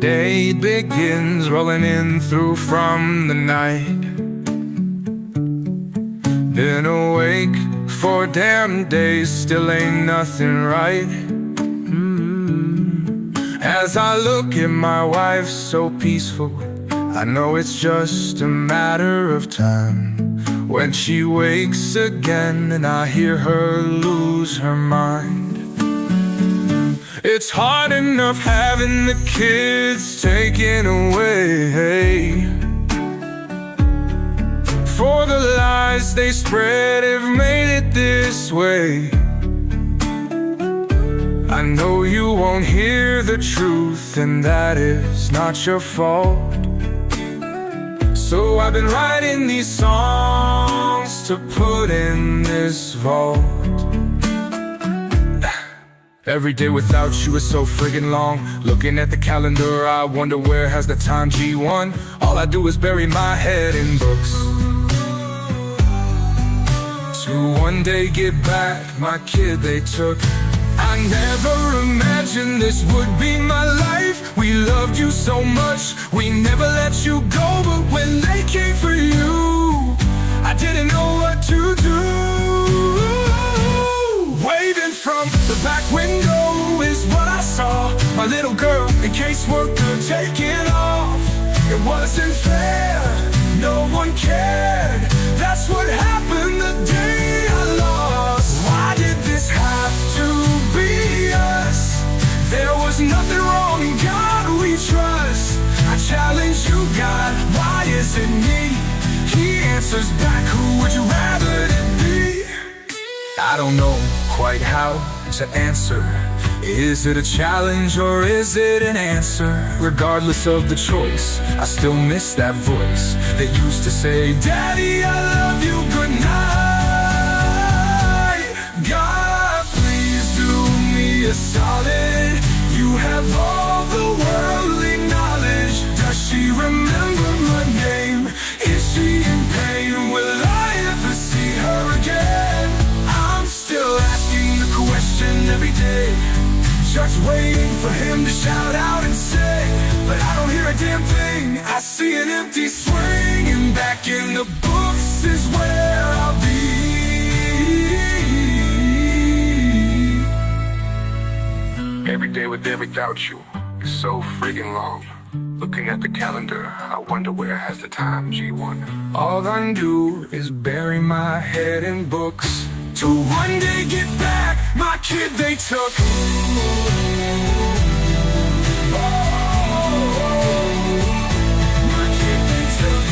day begins, rolling in through from the night. Been awake 4 damn days, still ain't nothing right. As I look at my wife so peaceful, I know it's just a matter of time when she wakes again and I hear her lose her mind. It's hard enough having the kids taken away. For the lies they spread have made it this way. I know you won't hear the truth, and that is not your fault. So I've been writing these songs to put in this vault. Every day without you is so friggin' long. Looking at the calendar, I wonder where has the time G1. All I do is bury my head in books to one day get back my kid they took. I never imagined this would be my life. We loved you so much, we never let you go. But when they came for you, I didn't know what to do. Waving from the back window is what I saw. My little girl in caseworker taking off. It wasn't fair, no one cared. That's what happened the day I lost. Why did this have to be us? There was nothing wrong, in God we trust. I challenge you, God, why is it me? He answers back, who would you rather it be? I don't know quite how to answer. Is it a challenge or is it an answer? Regardless of the choice, I still miss that voice that used to say, Daddy, I love you, good night. God, please do me a solid. You have all the worldly knowledge. Does she remember my name? Is she in pain? Will I ever see her again? I'm still asking the question every day, just waiting for him to shout out and say, but I don't hear a damn thing. I see an empty swing, and back in the books is where I'll be. Every day with them without you is so friggin' long. Looking at the calendar, I wonder where has the time G1. All I do is bury my head in books to one day get back my kid they took. My kid they took.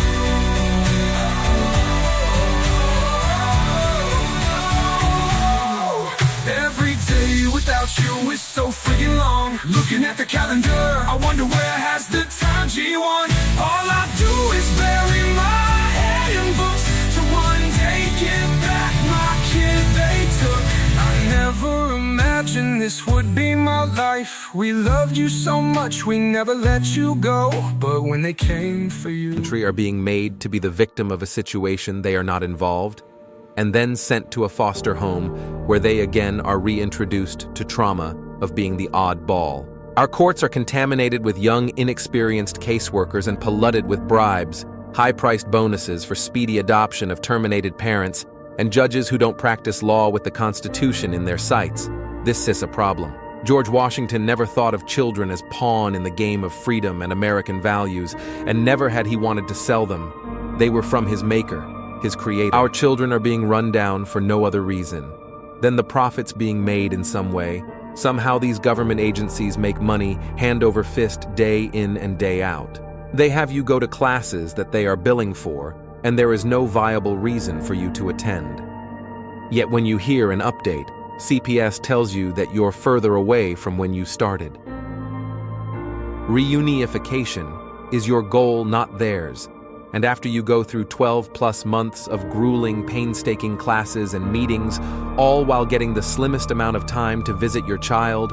Every day without you is so friggin' long. Looking at the calendar, I wonder where has the time G1. All I do is bury my head in books to one day get back my kid they took. I never imagined this would be my life. We loved you so much, we never let you go. But when they came for you, Are being made to be the victim of a situation they are not involved, and then sent to a foster home where they again are reintroduced to trauma of being the odd ball. Our courts are contaminated with young, inexperienced caseworkers and polluted with bribes, high-priced bonuses for speedy adoption of terminated parents, and judges who don't practice law with the Constitution in their sights. This is a problem. George Washington never thought of children as pawn in the game of freedom and American values, and never had he wanted to sell them. They were from his maker, his creator. Our children are being run down for no other reason than the profits being made in some way. Somehow these government agencies make money hand over fist day in and day out. They have you go to classes that they are billing for, and there is no viable reason for you to attend. Yet when you hear an update, CPS tells you that you're further away from when you started. Reunification is your goal, not theirs. And after you go through 12+ months of grueling, painstaking classes and meetings, all while getting the slimmest amount of time to visit your child,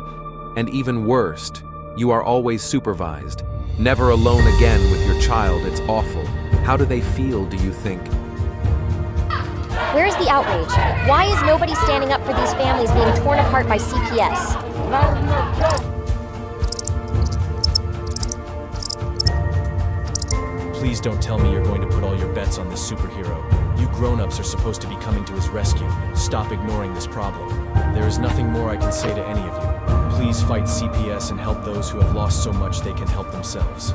and even worst, you are always supervised, never alone again with your child. It's awful. How do they feel, do you think? Where's the outrage? Why is nobody standing up for these families being torn apart by CPS? Please don't tell me you're going to put all your bets on this superhero. You grown-ups are supposed to be coming to his rescue. Stop ignoring this problem. There is nothing more I can say to any of you. Please fight CPS and help those who have lost so much they can help themselves.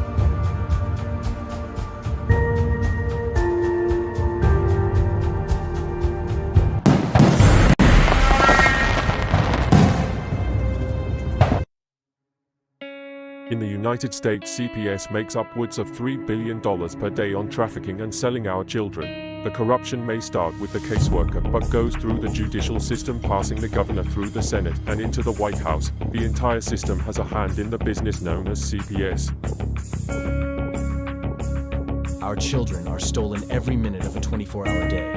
In the United States, CPS makes upwards of $3 billion per day on trafficking and selling our children. The corruption may start with the caseworker, but goes through the judicial system, passing the governor through the Senate and into the White House. The entire system has a hand in the business known as CPS. Our children are stolen every minute of a 24-hour day.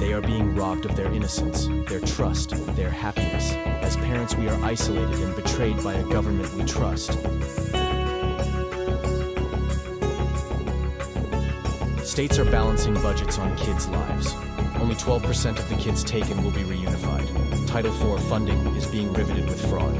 They are being robbed of their innocence, their trust, their happiness. As parents, we are isolated and betrayed by a government we trust. States are balancing budgets on kids' lives. Only 12% of the kids taken will be reunified. Title IV funding is being riveted with fraud.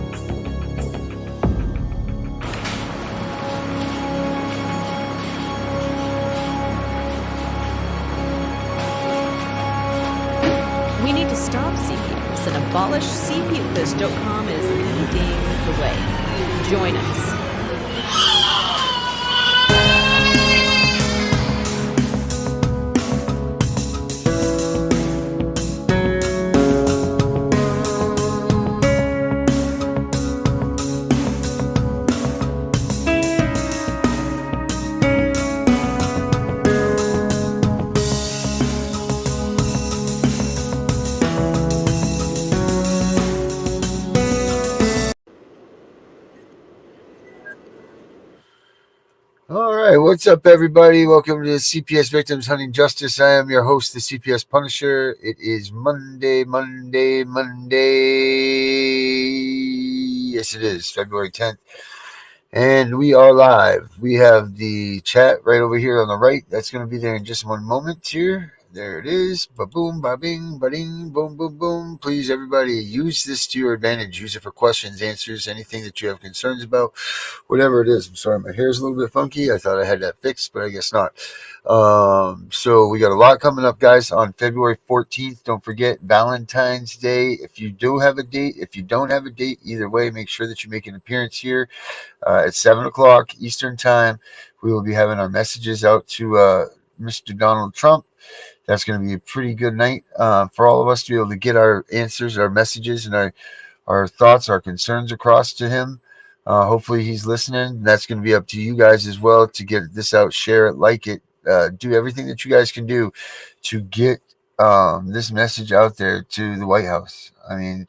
We need to stop CPS and abolish CPS.com is leading the way. Join us. All right, what's up, everybody? Welcome to CPS Victims Hunting Justice. I am your host, the CPS Punisher. It is Monday. Yes, it is February 10th, and we are live. We have the chat right over here on the right. That's going to be there in just one moment here. There it is. Ba-boom, ba-bing, ba-ding, boom, boom, boom. Please, everybody, use this to your advantage. Use it for questions, answers, anything that you have concerns about, whatever it is. I'm sorry, my hair's a little bit funky. I thought I had that fixed, but I guess not. So we got a lot coming up, guys, on February 14th. Don't forget Valentine's Day. If you do have a date, if you don't have a date, either way, make sure that you make an appearance here at 7 o'clock Eastern Time. We will be having our messages out to Mr. Donald Trump. That's going to be a pretty good night for all of us to be able to get our answers, our messages, and our thoughts, our concerns across to him. Hopefully he's listening. That's going to be up to you guys as well to get this out, share it, like it, do everything that you guys can do to get this message out there to the White House. I mean,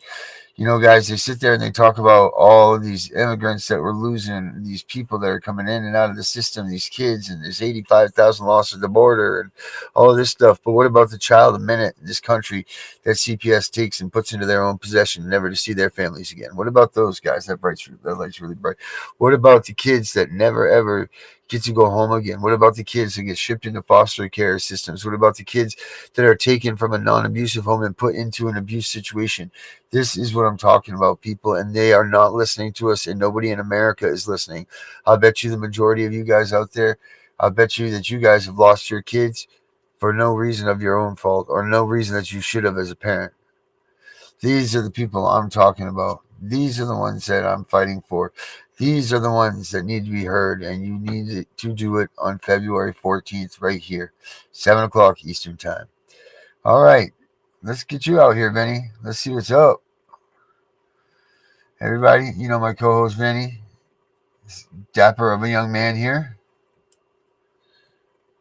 you know, guys, they sit there and they talk about all of these immigrants that we're losing, these people that are coming in and out of the system, these kids, and there's 85,000 lost at the border and all of this stuff. But what about the child a minute in this country that CPS takes and puts into their own possession, never to see their families again? What about those guys? That light's really bright. What about the kids that never, ever get to go home again? What about the kids that get shipped into foster care systems? What about the kids that are taken from a non-abusive home and put into an abuse situation? This is what I'm talking about, people, and they are not listening to us, and nobody in America is listening. I'll bet you the majority of you guys out there, I'll bet you that you guys have lost your kids for no reason of your own fault or no reason that you should have as a parent. These are the people I'm talking about. These are the ones that I'm fighting for. These are the ones that need to be heard, and you need to do it on February 14th right here, 7 o'clock Eastern Time. All right, let's get you out here, Vinny. Let's see what's up. Everybody, you know my co-host, Vinny. Dapper of a young man here.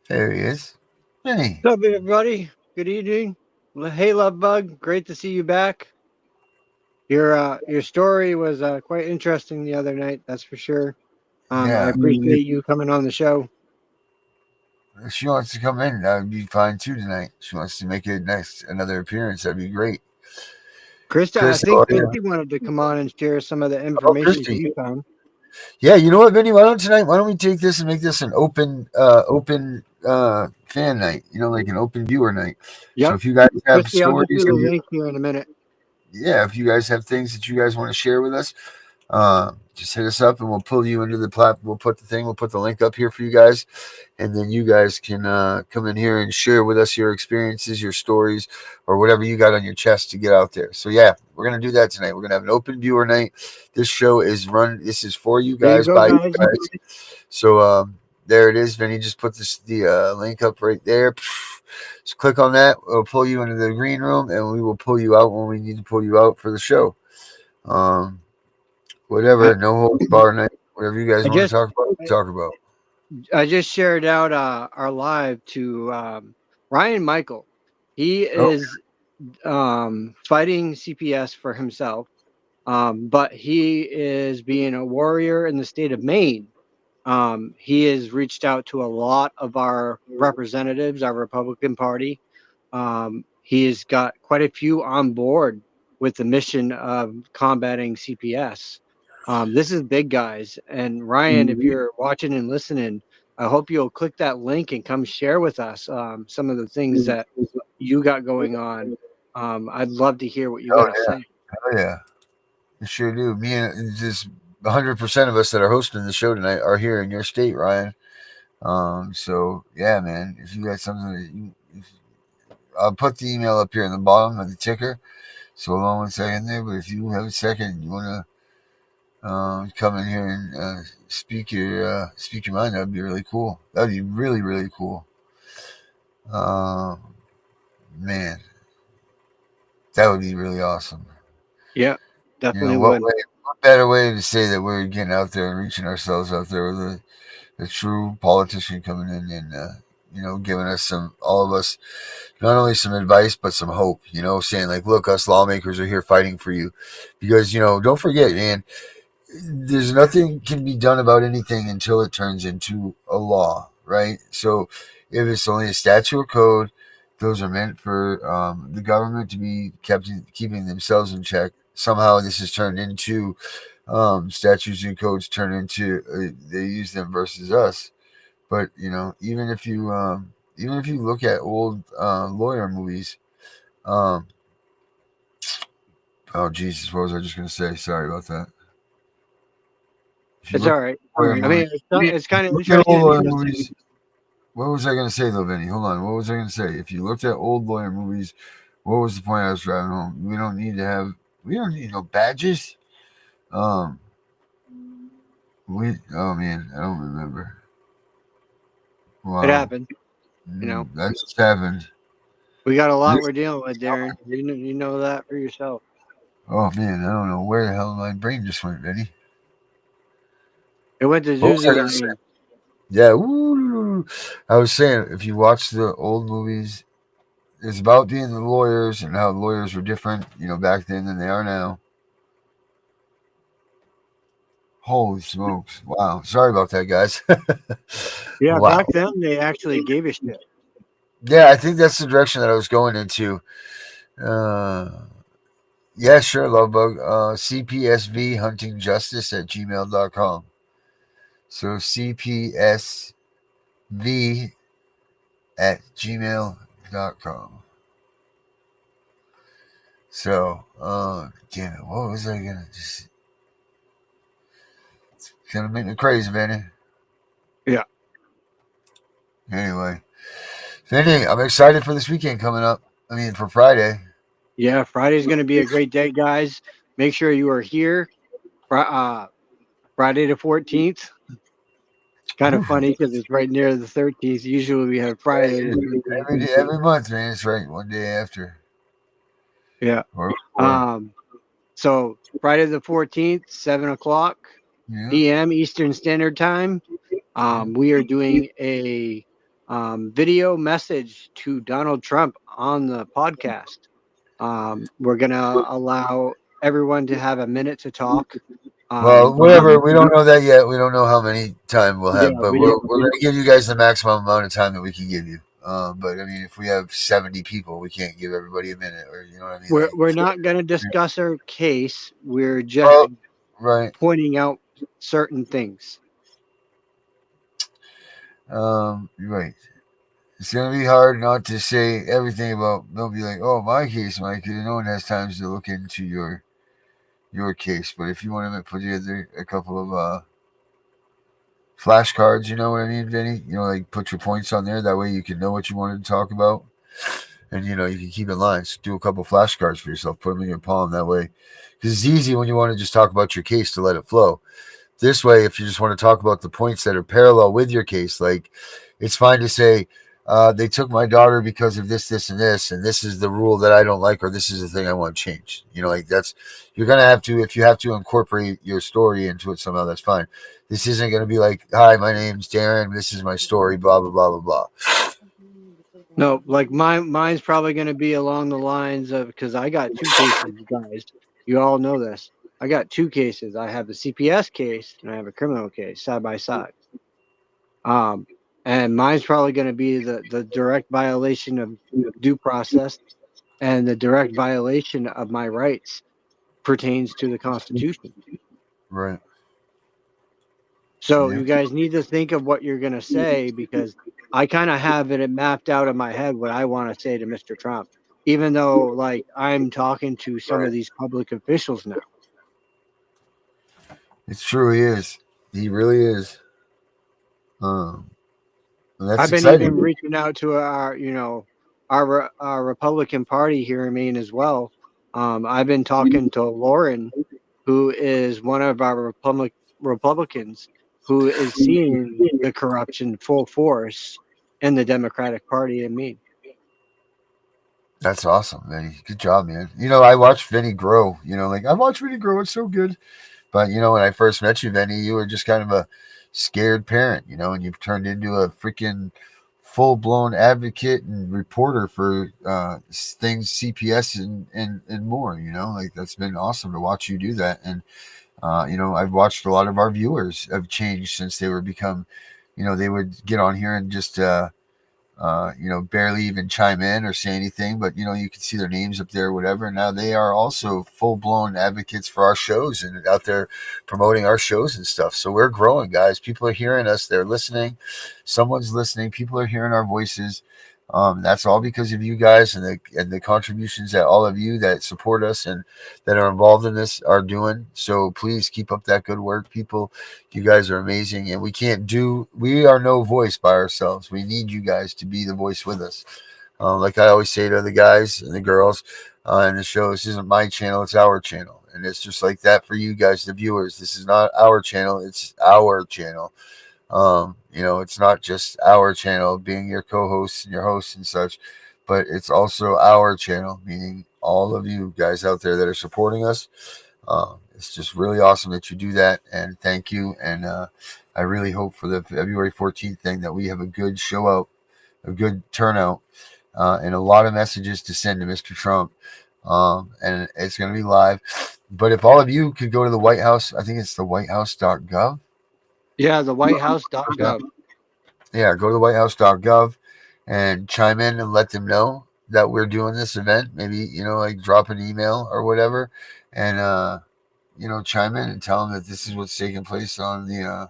There he is. Vinny. What's up, everybody? Good evening. Hey, Love Bug. Great to see you back. Your story was quite interesting the other night, that's for sure. I appreciate you coming on the show. If she wants to come in, that would be fine too tonight. She wants to make another appearance. That'd be great. Krista, I think Christy wanted to come on and share some of the information you found. Yeah, you know what, Vinny? Why don't we take this and make this an open fan night? You know, like an open viewer night. Yep. So if you guys have Christy, stories, I'll get you the link here in a minute. Yeah, if you guys have things that you guys want to share with us, Just hit us up and we'll pull you into the platform. We'll put the link up here for you guys, and then you guys can come in here and share with us your experiences, your stories, or whatever you got on your chest to get out there. So yeah, we're gonna do that tonight. We're gonna have an open viewer night. This show is run. This is for you There you guys, go, by you guys. guys. So there it is. Vinny just put the link up right there. Just click on that. It'll pull you into the green room, and we will pull you out when we need to pull you out for the show. I, Whatever, no holds bar night. Whatever you guys I want to just talk about, talk about. I just shared out our live to Ryan Michael. He Oh, is fighting CPS for himself, but he is being a warrior in the state of Maine. He has reached out to a lot of our representatives, our Republican Party. He has got quite a few on board with the mission of combating CPS. This is big, guys. And Ryan, if you're watching and listening, I hope you'll click that link and come share with us some of the things that you got going on. I'd love to hear what you got oh to yeah, say. oh yeah, you sure do. Me and just 100% of us that are hosting the show tonight are here in your state, Ryan. So yeah, man, if you got something that I'll put the email up here in the bottom of the ticker. So hold on one second there, but if you have a second, you want to come in here and speak your mind, that'd be really cool. That'd be really really cool. Um, Man, that would be really awesome. Yeah, You know, definitely would. what better way to say that we're getting out there and reaching ourselves out there with a true politician coming in and, giving us all of us, not only some advice, but some hope, saying like, look, us lawmakers are here fighting for you because, don't forget, man, there's nothing can be done about anything until it turns into a law, right? So if it's only a statute or code, those are meant for the government to be keeping themselves in check. Somehow this has turned into statutes and codes turn into they use them versus us. But even if you look at old lawyer movies, um, oh Jesus, what was I just going to say? Sorry about that. If you It's look all right. at lawyer I movies, mean, it's kind of look at interesting old to lawyer me. movies. What was I going to say though, Vinny? Hold on. What was I going to say? If you looked at old lawyer movies, what was the point I was driving home? We don't need no badges. Um, oh man, I don't remember. It Wow, happened. You know, that just happened. we got a lot This, we're dealing with, Darren. You know that for yourself. oh man, I don't know where the hell my brain just went, Vinny. It went to What was I Zuzu going and to say? me. Yeah, I was saying if you watch the old movies, it's about being the lawyers and how lawyers were different, back then than they are now. Holy smokes! Wow, sorry about that, guys. Yeah, Wow. back then they actually gave a shit. Yeah, I think that's the direction that I was going into. Uh, yeah, sure, Lovebug. CPSV Hunting Justice at gmail.com. So CPSV at gmail.com. So, damn it, what was I gonna just? It's gonna make me crazy, man. Yeah. Anyway, Vinny, I'm excited for this weekend coming up. I mean, for Friday. Yeah, Friday's going to be a great day, guys. Make sure you are here. Friday the 14th. Kind of Whew. funny because it's right near the 13th. Usually we have Friday the 13th. Every month, man. It's right. One day after. Yeah. Or before. So Friday the 14th, 7 o'clock Yeah. p.m. Eastern Standard Time. We are doing a video message to Donald Trump on the podcast. We're going to allow everyone to have a minute to talk. Well, whatever. We don't know that yet. We don't know how many time we'll Yeah, have, but we we're don't. going to give you guys the maximum amount of time that we can give you. But I mean, if we have 70 people, we can't give everybody a minute, or you know what I mean. We're not going to discuss our case. We're just Well, right. pointing out certain things. You're right. It's gonna be hard not to say everything about. They'll be like, "Oh, my case, Mike." No one has time to look into your your case, but if you want to put together a couple of flashcards, you know what I mean, Vinny? You know, like put your points on there. That way you can know what you wanted to talk about, and you know you can keep in line. So do a couple flashcards for yourself. Put them in your palm. That way, because it's easy when you want to just talk about your case to let it flow. This way, if you just want to talk about the points that are parallel with your case, like it's fine to say, they took my daughter because of this, this, and this is the rule that I don't like, or this is the thing I want to change. You know, like that's, you're going to have to, if you have to incorporate your story into it somehow, that's fine. This isn't going to be like, hi, my name's Darren, this is my story, blah, blah, blah, blah, blah. No, like mine's probably going to be along the lines of, because I got two cases, guys. You all know this. I got two cases. I have the CPS case and I have a criminal case side by side. And mine's probably going to be the direct violation of due process, and the direct violation of my rights pertains to the Constitution. Right. So Yeah. you guys need to think of what you're going to say, because I kind of have it mapped out in my head what I want to say to Mr. Trump, even though like I'm talking to some of these public officials now. It's true, he is. He really is. That's I've been exciting. even reaching out to our Republican Party here in Maine as well. I've been talking to Lauren, who is one of our Republicans, who is seeing the corruption full force in the Democratic Party in Maine. That's awesome, Vinny. Good job, man. You know, I watched Vinny grow. You know, like I watched Vinny grow. It's so good. But you know, when I first met you, Vinny, you were just kind of a scared parent, you know, and you've turned into a freaking full-blown advocate and reporter for things CPS and more. You know, like that's been awesome to watch you do that. And you know, I've watched a lot of our viewers have changed since they were become, you know, they would get on here and just you know, barely even chime in or say anything, but you know, you can see their names up there, or whatever. Now they are also full blown advocates for our shows and out there promoting our shows and stuff. So we're growing, guys. People are hearing us. They're listening. Someone's listening. People are hearing our voices. That's all because of you guys and the contributions that all of you that support us and that are involved in this are doing. So please keep up that good work, people. You guys are amazing, and we are no voice by ourselves. We need you guys to be the voice with us. Like I always say to the guys and the girls in the show, this isn't my channel, it's our channel. And it's just like that for you guys, the viewers. This is not our channel, it's our channel. You know, it's not just our channel being your co-hosts and your hosts and such, but it's also our channel, meaning all of you guys out there that are supporting us. It's just really awesome that you do that, and thank you. And I really hope for the February 14th thing that we have a good show out, a good turnout, and a lot of messages to send to Mr. Trump. And it's going to be live. But if all of you could go to the White House, I think it's the whitehouse.gov. Yeah, the whitehouse.gov. Yeah, go to the whitehouse.gov and chime in and let them know that we're doing this event. Maybe, you know, like drop an email or whatever, and you know, chime in and tell them that this is what's taking place on the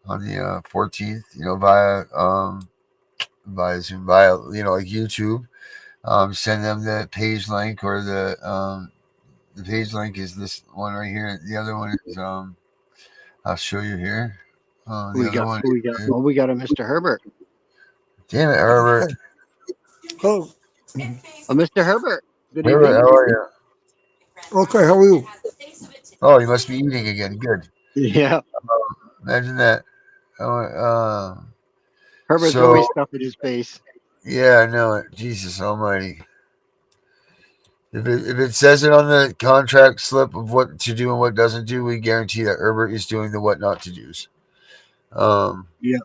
14th, you know, via Zoom, via, you know, like YouTube. Send them the page link, or the page link is this one right here. The other one is I'll show you here. The other one is, We got a Mr. Herbert. damn it, Herbert. Oh, Mr. Herbert. Good Herbert, evening. how are you? okay. How are you? Oh, you must be eating again. Good. Yeah. Imagine that. Herbert's So, always stuffing his face. yeah, I know it. Jesus Almighty. If it says it on the contract slip of what to do and what doesn't do, we guarantee that Herbert is doing the what not to do's. Yeah.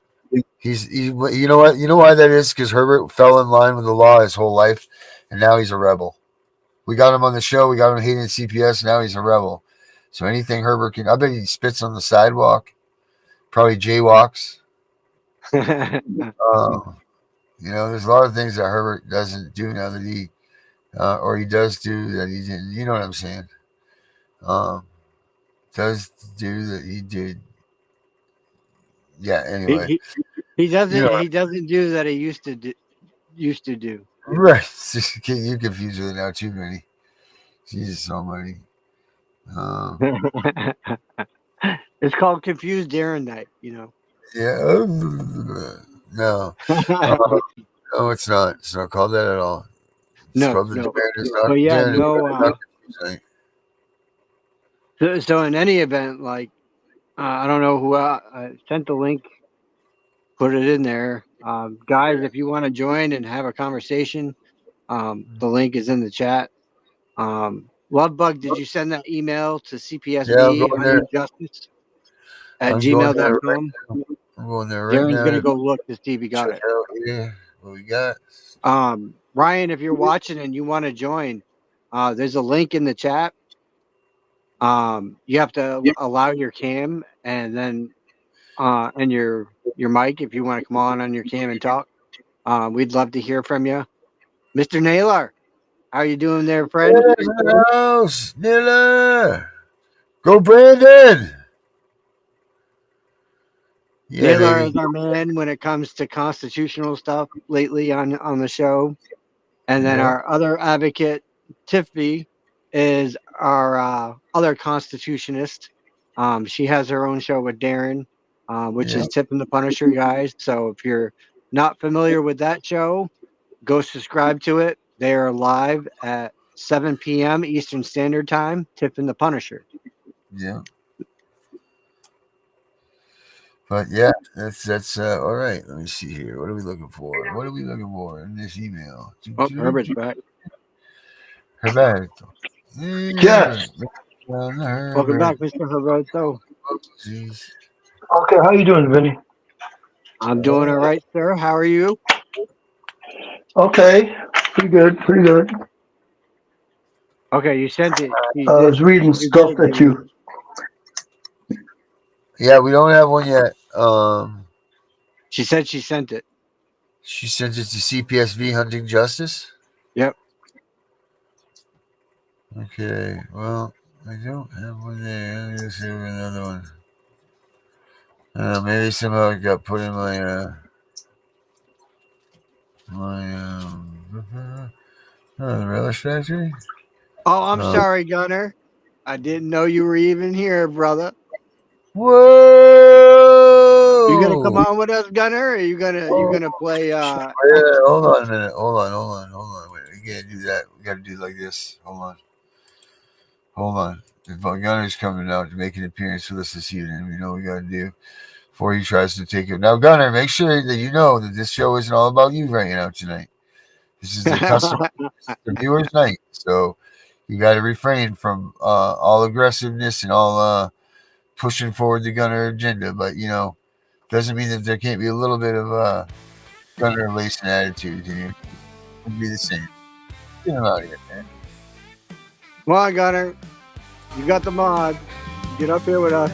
You know what? You know why that is? Because Herbert fell in line with the law his whole life, and now he's a rebel. We got him on the show. We got him hating CPS. Now he's a rebel. So anything Herbert can, I bet he spits on the sidewalk, probably jaywalks. You know, there's a lot of things that Herbert doesn't do now that he, or he does do that he didn't. You know what I'm saying? Does do that he did. Yeah. Anyway, he doesn't. You know, He doesn't do that. He used to do. right? You confused with it now too, Vinny. Jesus Almighty. It's called Confused Darren Night, you know. Yeah. No. No, it's not. It's not called that at all. It's No, called the no. Darren is But not yeah, Darren is no. not confused night. So in any event, like I don't know who sent the link, put it in there, guys. If you want to join and have a conversation, the link is in the chat. Lovebug, did you send that email to Yeah, I'm CPSV going there. Justice at I'm going there right gmail.com? now. I'm going there right Darren's gonna now. go look to see if he got Check it. out here what we got. Ryan, if you're watching and you want to join, there's a link in the chat. You have to allow your cam and then and your mic if you want to come on your cam and talk. We'd love to hear from you. Mr. Naylor, how are you doing there, friend? Nailer's in the house. Naylor. Go Brandon. Yeah, Naylor baby. is our man when it comes to constitutional stuff lately on the show. And then Yeah. our other advocate, Tiffy, is our other constitutionist. She has her own show with Darren, which Yeah. is Tip and the Punisher, guys. So if you're not familiar with that show, go subscribe to it. They are live at 7 p.m. Eastern Standard Time, Tip and the Punisher. Yeah. But yeah, that's all right. Let me see here. What are we looking for? What are we looking for in this email? Oh, Herbert's back. Herberto. Yes. Welcome back, Mr. Herberto. Jeez. Okay, how you doing, Vinny? I'm doing all right, sir. How are you? Okay, pretty good, pretty good. Okay, you sent it. I was reading stuff that you. Yeah, we don't have one yet. She said she sent it. She sends it to CPSV Hunting Justice. Yep. Okay, well, I don't have one there. Let me just have another one. Maybe somehow it got put in my the Relish Factory. Oh, I'm sorry, Gunner. I didn't know you were even here, brother. Whoa! You gonna come on with us, Gunner? Or you gonna play? Yeah, hold on a minute. Hold on. Wait, we can't do that. We got to do like this. Hold on. If Gunner's coming out to make an appearance with us this evening, we know what we got to do before he tries to take it. Now, Gunner, make sure that you know that this show isn't all about you right now tonight. This is a customer, the viewer's night, so you got to refrain from all aggressiveness and all pushing forward the Gunner agenda. But doesn't mean that there can't be a little bit of Gunner lacing attitude in here. It'd be the same. Get him out of here, man. Come on, Gunner. You got the mod. Get up here with us.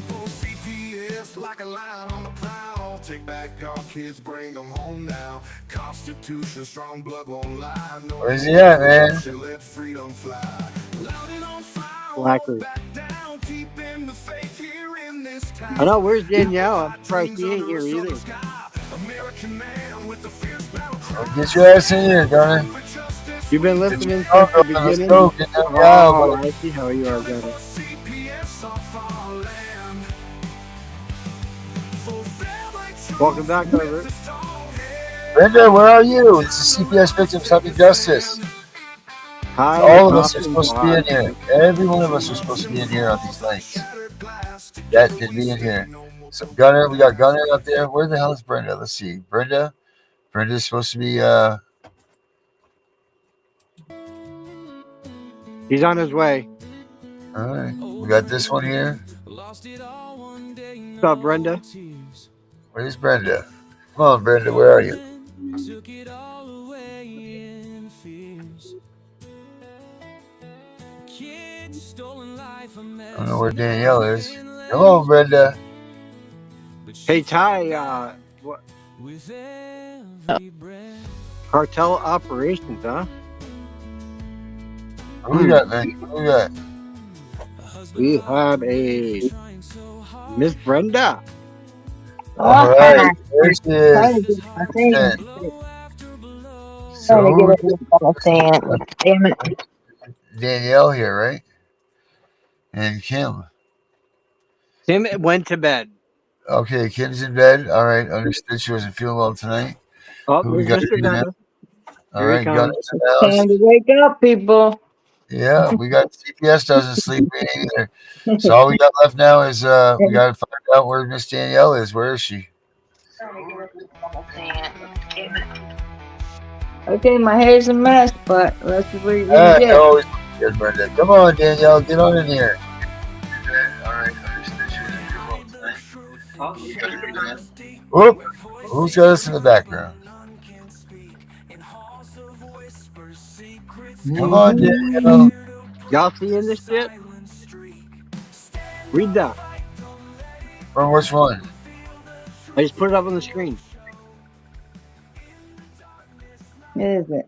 Take back our kids, bring them home now. Constitution, strong blood won't lie. No, Where's he at, man? let freedom fly. Blackers. I know. Where's Danielle? I'm surprised she ain't here either. Get your ass in here, Gunner. You've been listening since the beginning. Oh, I see how you are, Gunner. Welcome back, Herbert. Brenda, where are you? This is CPS Victims Fighting Justice. Hi. All of us are supposed to be in here. Every one of us are supposed to be in here on these nights. That could be in here. So Gunner, we got Gunner up there. Where the hell is Brenda? Let's see. Brenda's supposed to be He's on his way. all right. We got this one here. What's up, Brenda? Where's Brenda? Come on, Brenda, where are you? I don't know where Danielle is. Hello, Brenda. Hey, Ty, what? Cartel operations, huh? Who we got, man? Who we got? We have a Miss Brenda. All right. There she is. So, Damn it. Danielle here, right? And Kim. Tim went to bed. Okay, Kim's in bed. All right, understood. She wasn't feeling well tonight. Oh, Who we there's got Mr. here now? Gunner. All Here he right, Gunner's comes. in the house. Time to wake up, people. Yeah, we got CPS doesn't sleep either. So all we got left now is we got to find out where Miss Danielle is. Where is she? Okay, my hair's a mess, but let's see what we Ah, can get. always good, Brenda. Come on, Danielle, get on in here. All right, understood. She wasn't feeling well tonight. Whoop! Who's got us in the background? Come on, Danielle. Y'all seeing this shit? Read that. From which one? I just put it up on the screen. What is it?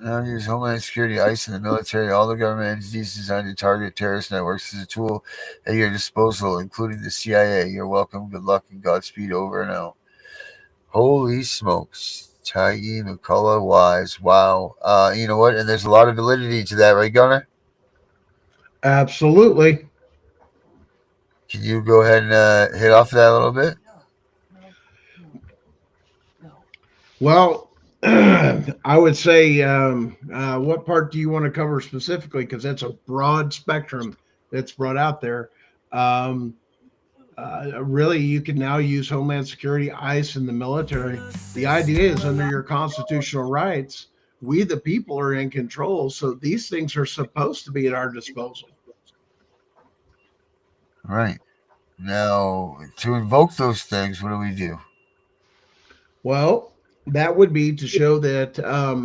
Now use Homeland Security, ICE, and the military, all the government entities designed to target terrorist networks as a tool at your disposal, including the CIA. You're welcome. Good luck and Godspeed. Over and out. Holy smokes. Tyee McCullough Wise. Wow. You know what? And there's a lot of validity to that, right, Gunner? Absolutely. Can you go ahead and hit off that a little bit? Well, I would say, what part do you want to cover specifically? Because that's a broad spectrum that's brought out there. Really, you can now use Homeland Security, ICE, and the military. The idea is under your constitutional rights, we the people are in control. So these things are supposed to be at our disposal. Right. Now, to invoke those things, what do we do? Well, that would be to show that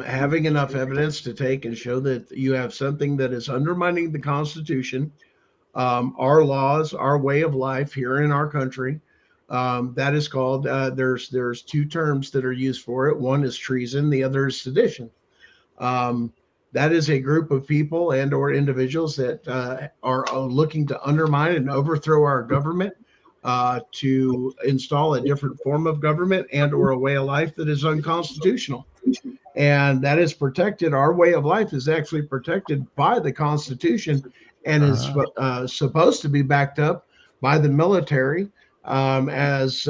having enough evidence to take and show that you have something that is undermining the Constitution, our laws, our way of life here in our country. That is called. There's two terms that are used for it. One is treason. The other is sedition. That is a group of people and or individuals that are looking to undermine and overthrow our government, to install a different form of government and or a way of life that is unconstitutional. And that is protected. Our way of life is actually protected by the Constitution and is supposed to be backed up by the military as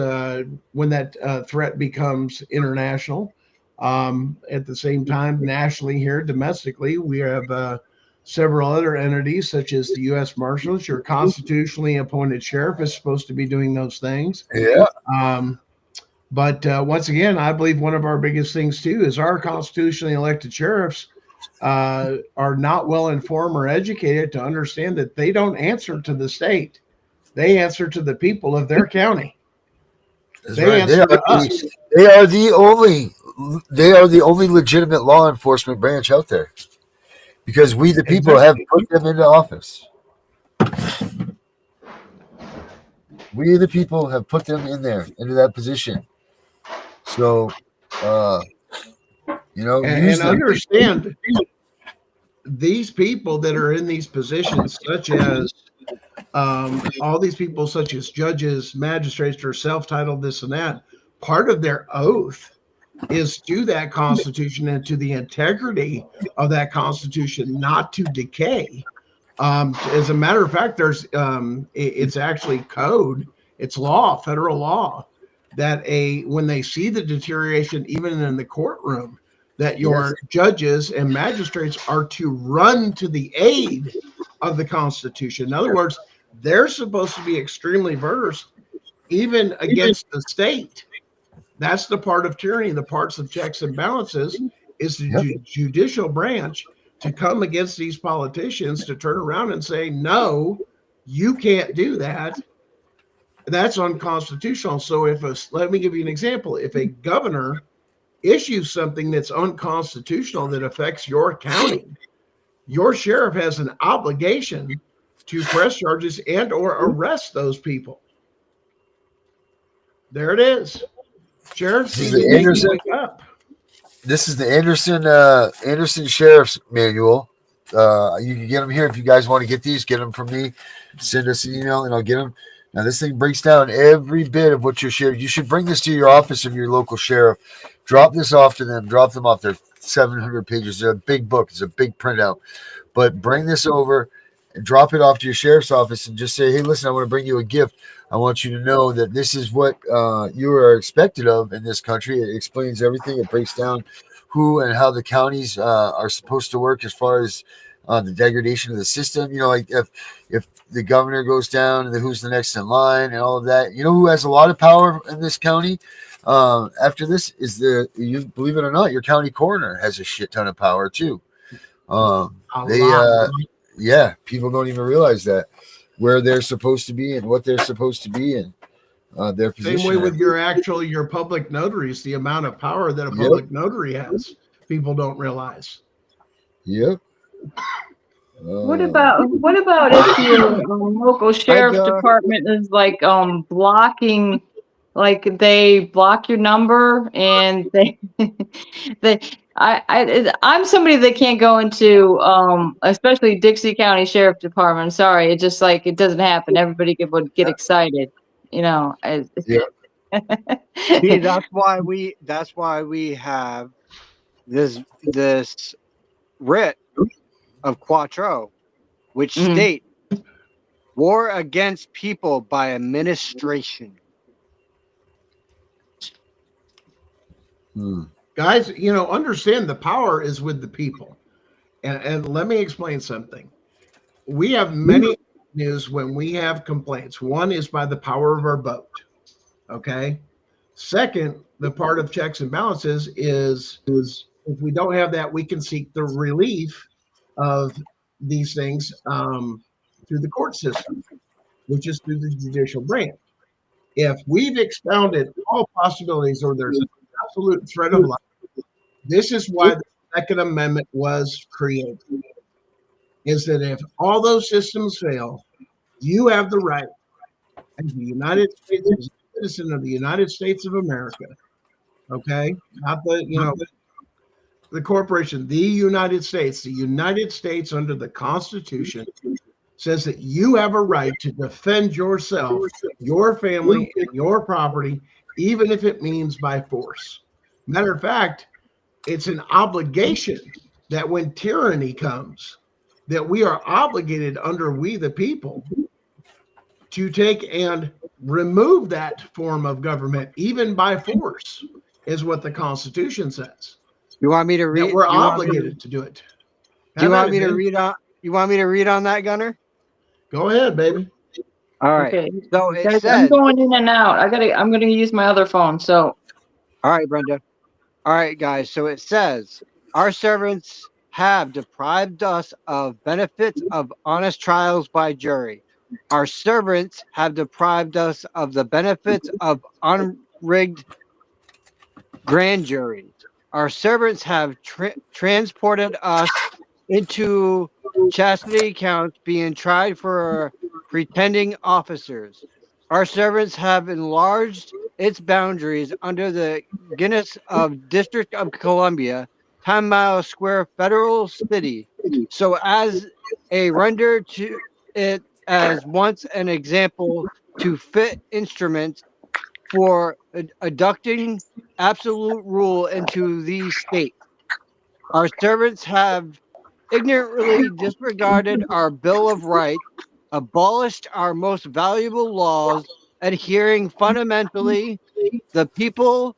when that threat becomes international. At the same time, nationally here, domestically, we have several other entities such as the U.S. Marshals. Your constitutionally appointed sheriff is supposed to be doing those things. Yeah. But once again, I believe one of our biggest things too is our constitutionally elected sheriffs are not well informed or educated to understand that they don't answer to the state; they answer to the people of their county. That's They right. answer to us. They are the only legitimate law enforcement branch out there, because we the people have put them into office. We the people have put them in there into that position. So, And understand these people that are in these positions, such as all these people, such as judges, magistrates, or self-titled this and that. Part of their oath is to that Constitution and to the integrity of that Constitution not to decay. As a matter of fact, there's it's actually code, it's law, federal law, that when they see the deterioration, even in the courtroom, that your judges and magistrates are to run to the aid of the Constitution. In other words, they're supposed to be extremely versed, even against the state. That's the part of tyranny, the parts of checks and balances, is the judicial branch to come against these politicians to turn around and say, no, you can't do that. That's unconstitutional. So let me give you an example. If a governor issues something that's unconstitutional that affects your county, your sheriff has an obligation to press charges and or arrest those people. There it is. Sheriff, this is the Anderson Sheriff's Manual. You can get them here if you guys want to get these. Get them from me. Send us an email and I'll get them. Now this thing breaks down every bit of what your sheriff. You should bring this to your office of your local sheriff. Drop this off to them. Drop them off their 700 pages. It's a big book. It's a big printout. But bring this over and drop it off to your sheriff's office and just say, hey, listen, I want to bring you a gift. I want you to know that this is what you are expected of in this country. It explains everything. It breaks down who and how the counties are supposed to work as far as the degradation of the system. You know, like if the governor goes down, and who's the next in line and all of that. You know who has a lot of power in this county? After this is you believe it or not, your county coroner has a shit ton of power too. Yeah, people don't even realize that where they're supposed to be and what they're supposed to be in their position. Same way with your public notaries, the amount of power that a public notary has, people don't realize. Yep. What about if your local sheriff's department is like blocking, like they block your number and I'm somebody that can't go into especially Dixie County Sheriff Department. I'm sorry, it just like it doesn't happen. Everybody would get excited, you know. See, that's why we have this writ of Quattro, which state war against people by administration. Guys, understand the power is with the people. And let me explain something. We have many news when we have complaints. One is by the power of our vote. Okay. Second, the part of checks and balances is if we don't have that, we can seek the relief of these things through the court system, which is through the judicial branch. If we've expounded all possibilities or there's an absolute threat of life, this is why the Second Amendment was created, is that if all those systems fail, you have the right as the United States, as a citizen of the United States of America, okay? Not the corporation, the United States under the Constitution says that you have a right to defend yourself, your family, and your property, even if it means by force. Matter of fact, it's an obligation that when tyranny comes, that we are obligated under we the people to take and remove that form of government, even by force, is what the Constitution says. You want me to read? That we're obligated to do it. Do you want me to read on? You want me to read on that, Gunner? Go ahead, baby. All right. Okay. So it Guys, says, I'm going in and out. I'm gonna use my other phone. So. All right, Brenda. All right, guys. So it says, our servants have deprived us of benefits of honest trials by jury. Our servants have deprived us of the benefits of unrigged grand juries. Our servants have transported us into chastity counts being tried for pretending officers. Our servants have enlarged its boundaries under the Guinness of District of Columbia, 10-mile square federal city, so as a render to it as once an example to fit instruments for adducting absolute rule into these states. Our servants have ignorantly disregarded our Bill of Rights, abolished our most valuable laws, adhering fundamentally, the people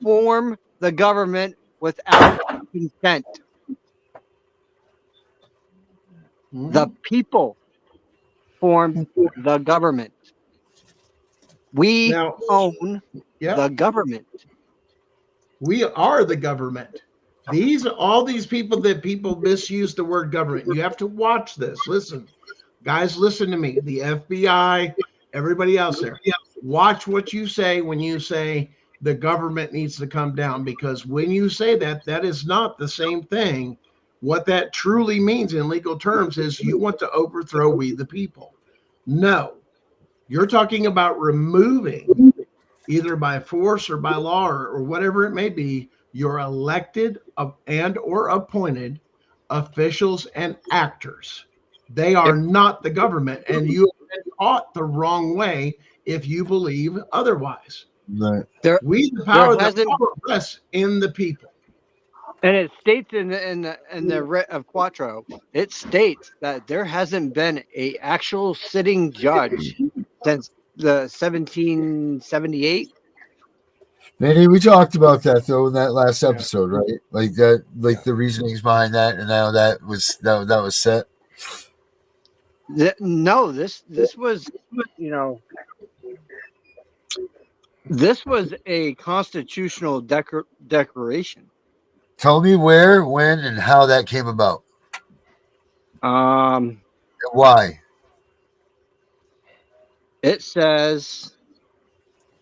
form the government without consent. The people form the government. We own the government. We are the government. All these people that people misuse the word government. You have to watch this. Listen, guys, listen to me. The FBI, everybody else there. Watch what you say when you say the government needs to come down, because when you say that, that is not the same thing. What that truly means in legal terms is you want to overthrow we the people. No, you're talking about removing, either by force or by law or whatever it may be, your elected and or appointed officials and actors. They are not the government, and you have been taught the wrong way if you believe otherwise. Right. We the power that rests in the people. And it states in the writ of Quattro, it states that there hasn't been a actual sitting judge since the 1778. Manny, we talked about that though in that last episode, right? Like that, like the reasonings behind that, and how that was set. No, this was, you know, this was a constitutional declaration. Tell me where, when, and how that came about. Um, And why? it says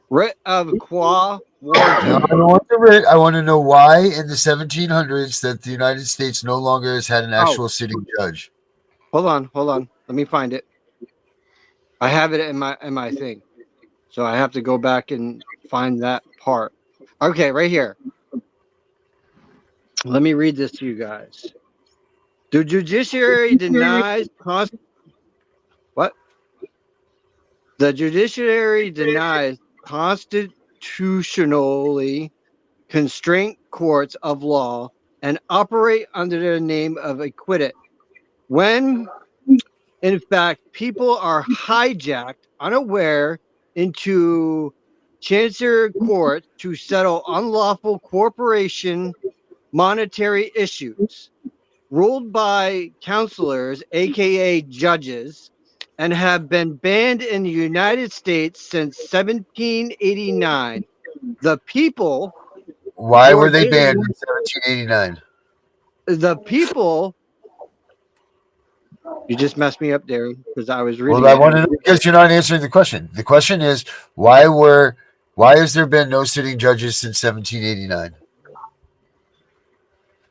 writ of Quo No, I Warranty. don't want the writ. I want to know why in the 1700s that the United States no longer has had an actual sitting judge. Hold on. Let me find it. I have it in my thing, so I have to go back and find that part. Okay, right here. Let me read this to you guys. The judiciary denies what? The judiciary denies constitutionally constraint courts of law and operate under the name of acquitted when, in fact, people are hijacked unaware into chancery court to settle unlawful corporation monetary issues ruled by counselors, aka judges, and have been banned in the United States since 1789. The people Why were they ordained banned in 1789? the people. You just messed me up there because I was reading Well, I it. want to know because you're not answering the question. The question is why has there been no sitting judges since 1789?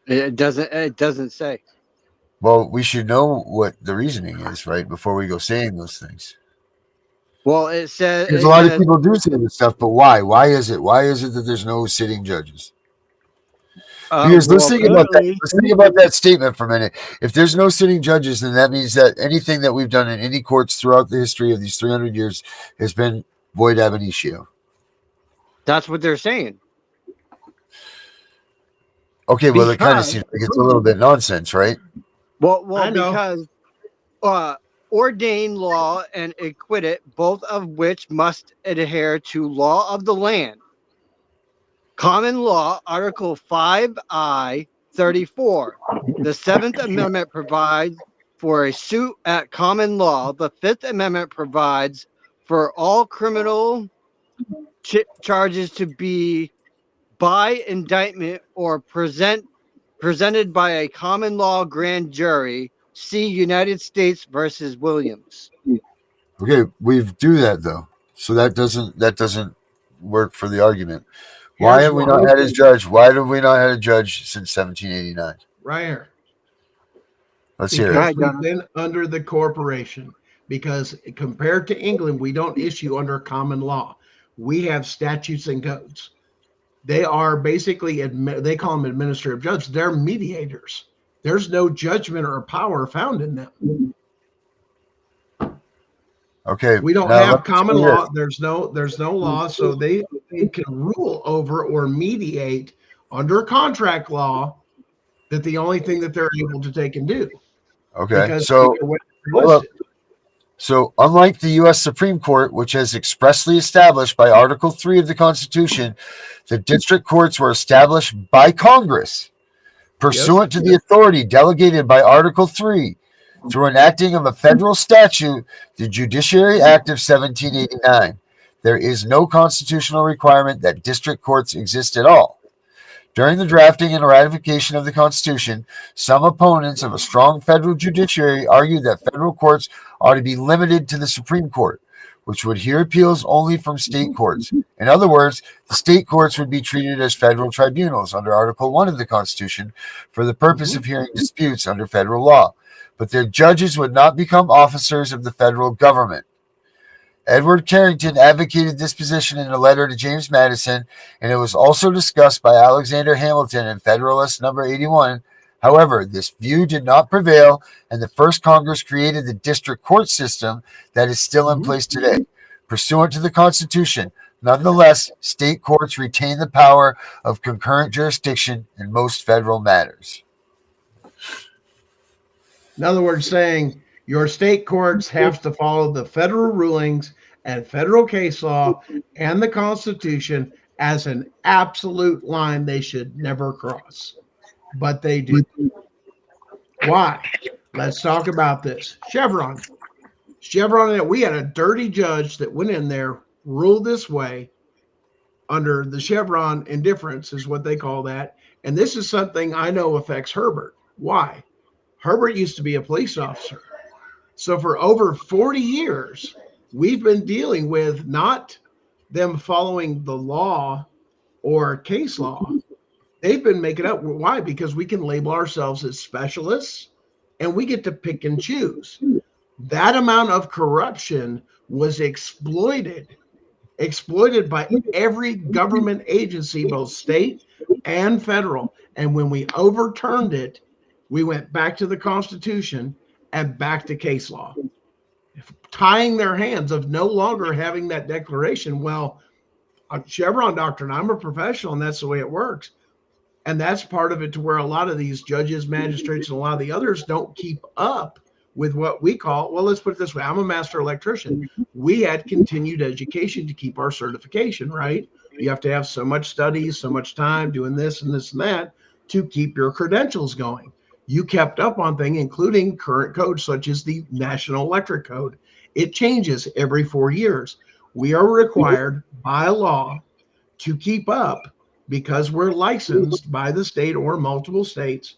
It doesn't say. Well, we should know what the reasoning is, right, before we go saying those things. Well, it says Because a lot of people do say this stuff, but why? Why is it? Why is it that there's no sitting judges? Because let's think about that. Let's think about that statement for a minute. If there's no sitting judges, then that means that anything that we've done in any courts throughout the history of these 300 years has been void ab initio. That's what they're saying. Okay, well, it kind of seems like it's a little bit nonsense, right? Well, because ordained law and acquitted, both of which must adhere to law of the land. Common law, Article 5I 34. The Seventh Amendment provides for a suit at common law. The Fifth Amendment provides for all criminal charges to be by indictment or presented by a common law grand jury. See United States versus Williams. Okay, we do that though, so that doesn't work for the argument. Why have we not had a judge? Why have we not had a judge since 1789? Right here. Let's hear it. We've been under the corporation. Because compared to England, we don't issue under common law. We have statutes and codes. They are basically, they call them administrative judges. They're mediators. There's no judgment or power found in them. Okay. We don't have common law. There's no law. So they can rule over or mediate under contract law that the only thing that they're able to take and do. Okay. So unlike the U.S. Supreme Court, which has expressly established by Article 3 of the Constitution, the district courts were established by Congress pursuant to the authority delegated by Article 3 through enacting of a federal statute, the Judiciary Act of 1789. There is no constitutional requirement that district courts exist at all. During the drafting and ratification of the Constitution, some opponents of a strong federal judiciary argued that federal courts ought to be limited to the Supreme Court, which would hear appeals only from state courts. In other words, the state courts would be treated as federal tribunals under Article 1 of the Constitution for the purpose of hearing disputes under federal law, but their judges would not become officers of the federal government. Edward Carrington advocated this position in a letter to James Madison, and it was also discussed by Alexander Hamilton in Federalist Number 81. However, this view did not prevail, and the first Congress created the district court system that is still in place today. Pursuant to the Constitution, Nonetheless, state courts retain the power of concurrent jurisdiction in most federal matters. In other words, saying your state courts have to follow the federal rulings and federal case law and the Constitution as an absolute line they should never cross. But they do. Why? Let's talk about this. Chevron. We had a dirty judge that went in there, ruled this way under the Chevron indifference, is what they call that. And this is something I know affects Herbert. Why? Herbert used to be a police officer. So for over 40 years, we've been dealing with not them following the law or case law. They've been making up. Why? Because we can label ourselves as specialists and we get to pick and choose. That amount of corruption was exploited by every government agency, both state and federal. And when we overturned it, we went back to the Constitution and back to case law, tying their hands of no longer having that declaration. Well, Chevron doctrine, I'm a professional, and that's the way it works. And that's part of it, to where a lot of these judges, magistrates, and a lot of the others don't keep up with what we call, well, let's put it this way. I'm a master electrician. We had continued education to keep our certification, right? You have to have so much studies, so much time doing this and this and that to keep your credentials going. You kept up on things, including current codes such as the National Electric Code. It changes every 4 years. We are required by law to keep up, because we're licensed by the state or multiple states,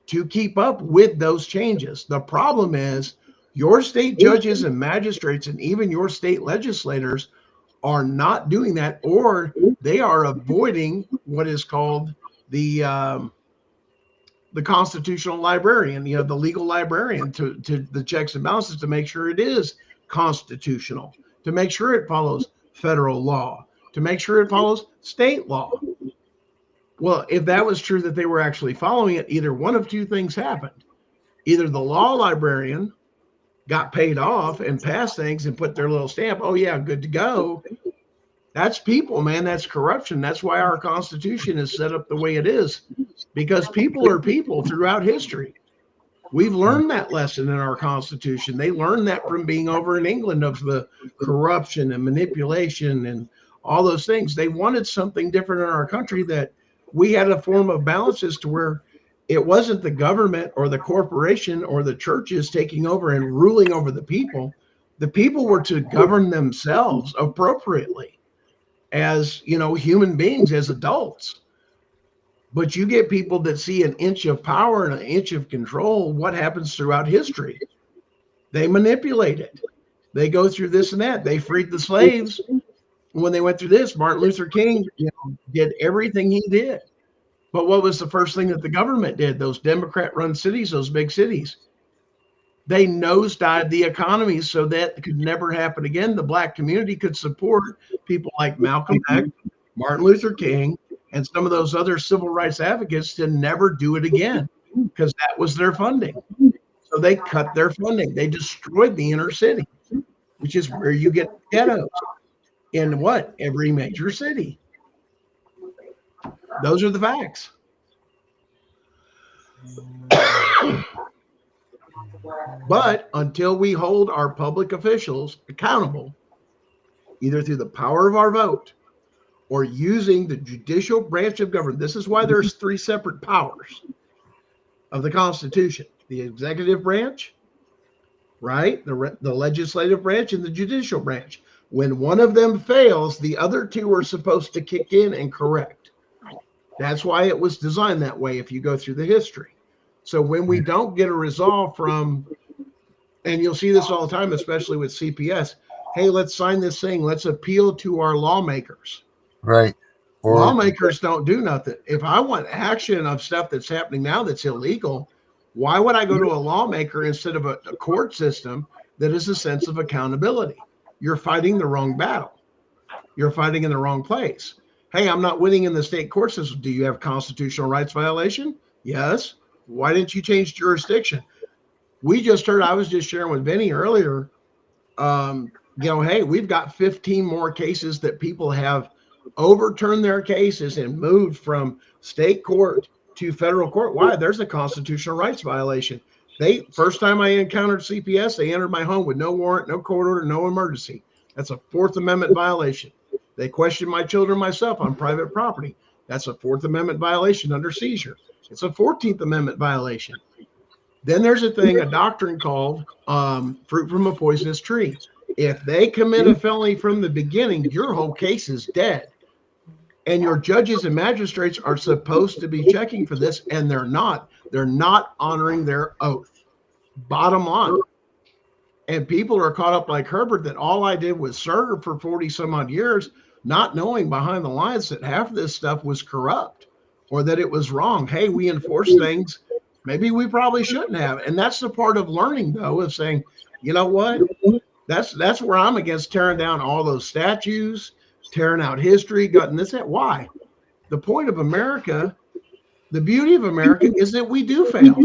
to keep up with those changes. The problem is your state judges and magistrates and even your state legislators are not doing that, or they are avoiding what is called the constitutional librarian, the legal librarian, to the checks and balances to make sure it is constitutional, to make sure it follows federal law, to make sure it follows state law. Well, if that was true, that they were actually following it, either one of two things happened. Either the law librarian got paid off and passed things and put their little stamp, oh yeah, good to go. That's people, man. That's corruption. That's why our Constitution is set up the way it is, because people are people throughout history. We've learned that lesson in our Constitution. They learned that from being over in England, of the corruption and manipulation and all those things. They wanted something different in our country, that we had a form of balances to where it wasn't the government or the corporation or the churches taking over and ruling over the people. The people were to govern themselves appropriately as, human beings, as adults. But you get people that see an inch of power and an inch of control. What happens throughout history? They manipulate it. They go through this and that. They freed the slaves. When they went through this, Martin Luther King did everything he did. But what was the first thing that the government did? Those Democrat-run cities, those big cities, they nosedived the economy so that could never happen again. The Black community could support people like Malcolm X, Martin Luther King, and some of those other civil rights advocates to never do it again, because that was their funding. So they cut their funding. They destroyed the inner city, which is where you get ghettos in every major city. Those are the facts. But until we hold our public officials accountable, either through the power of our vote or using the judicial branch of government, this is why there's 3 separate powers of the Constitution: the executive branch, right? The legislative branch and the judicial branch. When one of them fails, the other 2 are supposed to kick in and correct. That's why it was designed that way, if you go through the history. So when we don't get a resolve from, and you'll see this all the time, especially with CPS, hey, let's sign this thing. Let's appeal to our lawmakers. Right. Lawmakers don't do nothing. If I want action of stuff that's happening now that's illegal, why would I go to a lawmaker instead of a court system that is a sense of accountability? You're fighting the wrong battle. You're fighting in the wrong place. Hey, I'm not winning in the state court system. Do you have constitutional rights violation? Yes. Why didn't you change jurisdiction? We just heard, I was just sharing with Vinny earlier, hey, we've got 15 more cases that people have overturned their cases and moved from state court to federal court. Why? There's a constitutional rights violation. First time I encountered CPS, they entered my home with no warrant, no court order, no emergency. That's a Fourth Amendment violation. They questioned my children, myself on private property. That's a Fourth Amendment violation under seizure. It's a 14th Amendment violation. Then there's a doctrine called fruit from a poisonous tree. If they commit a felony from the beginning, your whole case is dead. And your judges and magistrates are supposed to be checking for this, and they're not. They're not honoring their oath. Bottom line. And people are caught up like Herbert that all I did was serve for 40 some odd years, not knowing behind the lines that half of this stuff was corrupt or that it was wrong. Hey, we enforce things maybe we probably shouldn't have. And that's the part of learning, though, of saying, you know what? That's where I'm against tearing down all those statues, tearing out history, gutting this, that. Why? The point of America, the beauty of America is that we do fail.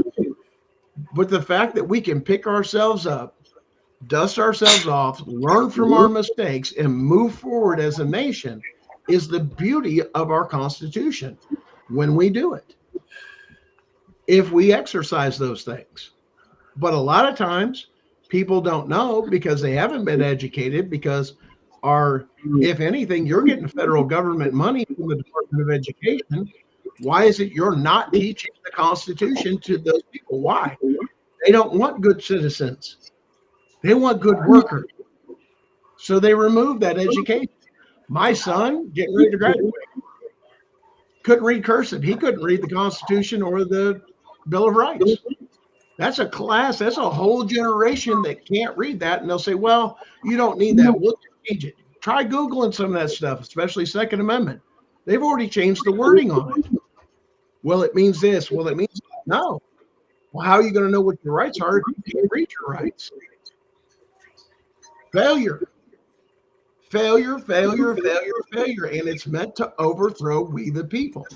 But the fact that we can pick ourselves up, dust ourselves off, learn from our mistakes, and move forward as a nation is the beauty of our Constitution when we do it. If we exercise those things. But a lot of times people don't know because they haven't been educated because if anything, you're getting federal government money from the Department of Education. Why is it you're not teaching the Constitution to those people? Why? They don't want good citizens. They want good workers. So they removed that education. My son, getting ready to graduate, couldn't read cursive. He couldn't read the Constitution or the Bill of Rights. That's a class. That's a whole generation that can't read that. And they'll say, well, you don't need that. We'll change it. Try Googling some of that stuff, especially Second Amendment. They've already changed the wording on it. Well, it means this. Well, it means that. No. Well, how are you going to know what your rights are if you can't read your rights? Failure. Failure, failure, failure, failure. And it's meant to overthrow we the people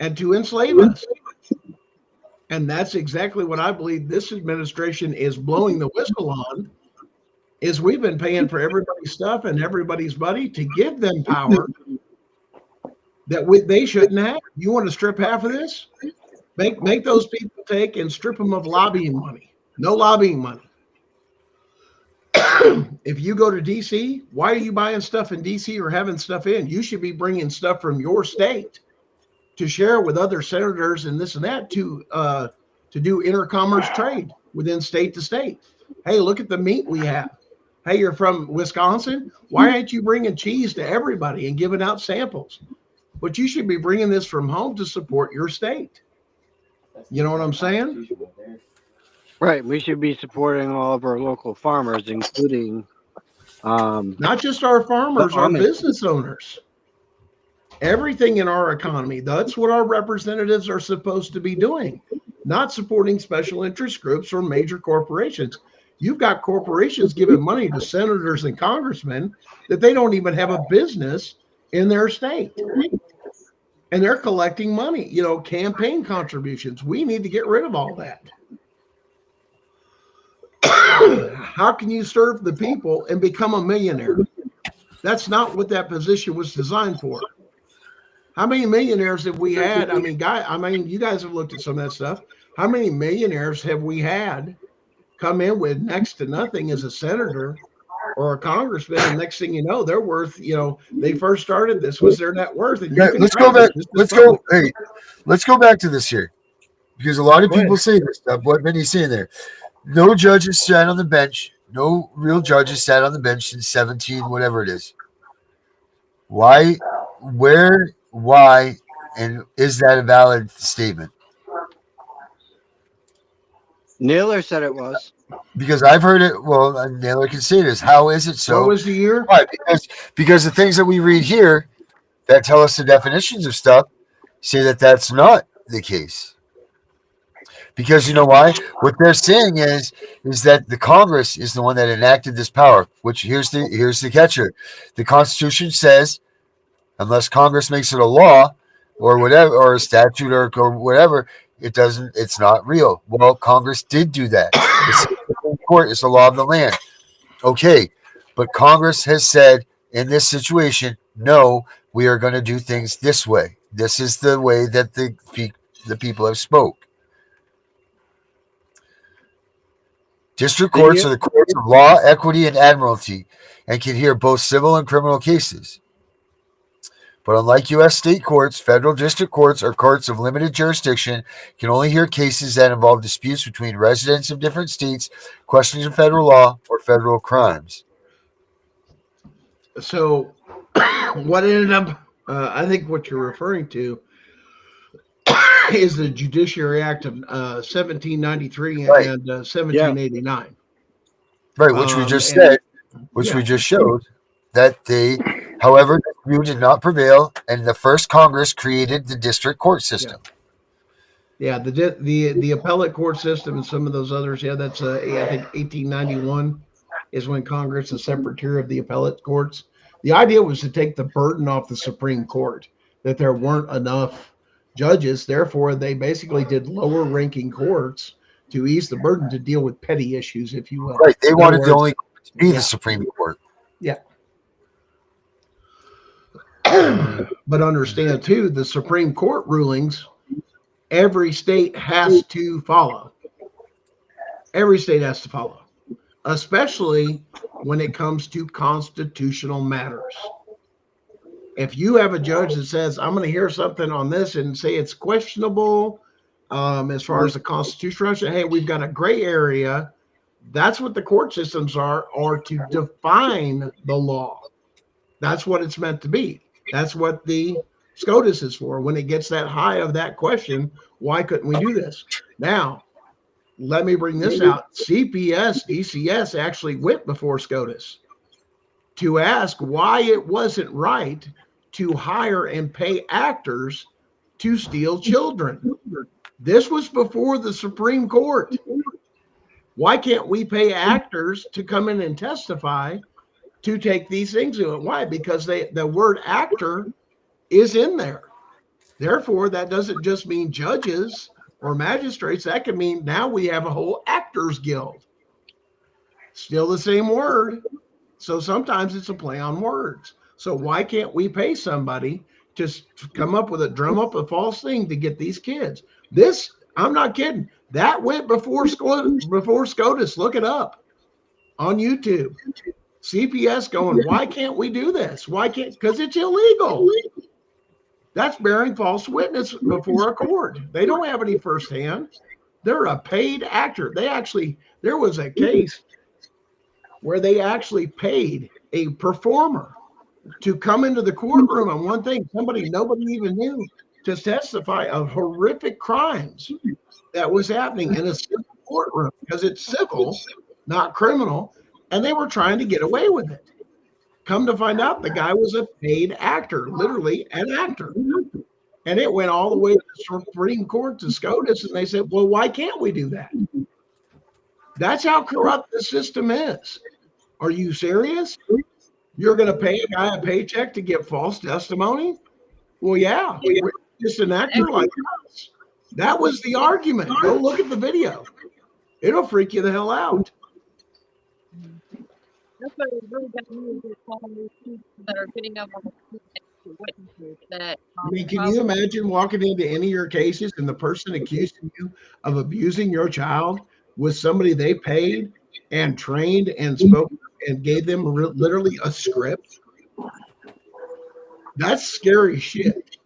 and to enslave us. And that's exactly what I believe this administration is blowing the whistle on, is we've been paying for everybody's stuff and everybody's money to give them power that they shouldn't have. You want to strip half of this? Make those people take and strip them of lobbying money. No lobbying money. If you go to DC, why are you buying stuff in DC or having stuff in? You should be bringing stuff from your state to share with other senators and this and that to do intercommerce trade within state to state. Hey, look at the meat we have. Hey, you're from Wisconsin. Why aren't you bringing cheese to everybody and giving out samples? But you should be bringing this from home to support your state. You know what I'm saying? Right. We should be supporting all of our local farmers, including not just our farmers, our business owners. Everything in our economy. That's what our representatives are supposed to be doing, not supporting special interest groups or major corporations. You've got corporations giving money to senators and congressmen that they don't even have a business in their state. And they're collecting money, campaign contributions. We need to get rid of all that. How can you serve the people and become a millionaire? That's not what that position was designed for. How many millionaires have we had? You guys have looked at some of that stuff. How many millionaires have we had come in with next to nothing as a senator or a congressman? And next thing you know, they're worth, they first started this, was their net worth. And let's go back. Let's go back to this here. Because a lot of people say this stuff. What Vinny's saying there. No judges sat on the bench. No real judges sat on the bench since 17, whatever it is. Why, and is that a valid statement? Naylor said it was. Because I've heard it. Well, Naylor can say this. How is it so? What was the year? Why? Because the things that we read here that tell us the definitions of stuff say that that's not the case. Because you know why? What they're saying is that the Congress is the one that enacted this power. Which here's the catcher. The Constitution says, unless Congress makes it a law or whatever, or a statute or whatever, it's not real. Well, Congress did do that. The Supreme Court is the law of the land. Okay, but Congress has said in this situation, no, we are going to do things this way. This is the way that the people have spoke. District courts are the courts of law, equity, and admiralty, and can hear both civil and criminal cases. But unlike U.S. state courts, federal district courts are courts of limited jurisdiction, can only hear cases that involve disputes between residents of different states, questions of federal law, or federal crimes. So, what ended up, I think what you're referring to is the Judiciary Act of 1793 Right. and 1789. Right, which we just And said, which yeah, we just showed, that they, however, the view did not prevail, and the first Congress created the district court system. yeah, the appellate court system and some of those others. Yeah, that's I think 1891 is when Congress is separate tier of the appellate courts. The idea was to take the burden off the Supreme Court, that there weren't enough judges. Therefore, they basically did lower ranking courts to ease the burden to deal with petty issues, if you will. Right, they In other wanted the words, only court to be yeah. the Supreme Court. Yeah. But understand too, the Supreme Court rulings, every state has to follow. Every state has to follow, especially when it comes to constitutional matters. If you have a judge that says, I'm going to hear something on this and say it's questionable as far as the Constitution, hey, we've got a gray area. That's what the court systems are to define the law. That's what it's meant to be. That's what the SCOTUS is for. When it gets that high of that question, why couldn't we do this? Now, let me bring this out. CPS, DCS actually went before SCOTUS to ask why it wasn't right to hire and pay actors to steal children. This was before the Supreme Court. Why can't we pay actors to come in and testify to take these things? Why? Because the word actor is in there. Therefore, that doesn't just mean judges or magistrates. That could mean now we have a whole actors guild. Still the same word. So sometimes it's a play on words. So why can't we pay somebody to come up with drum up a false thing to get these kids? This, I'm not kidding. That went before SCOTUS. Look it up on YouTube. CPS going, why can't we do this? Why can't? Because it's illegal. That's bearing false witness before a court. They don't have any firsthand. They're a paid actor. There was a case where they actually paid a performer to come into the courtroom on one thing, nobody even knew, to testify of horrific crimes that was happening in a civil courtroom, because it's civil, not criminal, and they were trying to get away with it. Come to find out, the guy was a paid actor, literally an actor. And it went all the way to the Supreme Court to SCOTUS, and they said, well, why can't we do that? That's how corrupt the system is. Are you serious? You're going to pay a guy a paycheck to give false testimony? Well, yeah, we're just an actor like us. That was the argument. Go look at the video. It'll freak you the hell out. That's what it really got me is all these people that are getting up on the witnesses that. I mean, can you imagine walking into any of your cases and the person accusing you of abusing your child was somebody they paid and trained and spoke and gave them literally a script? That's scary shit.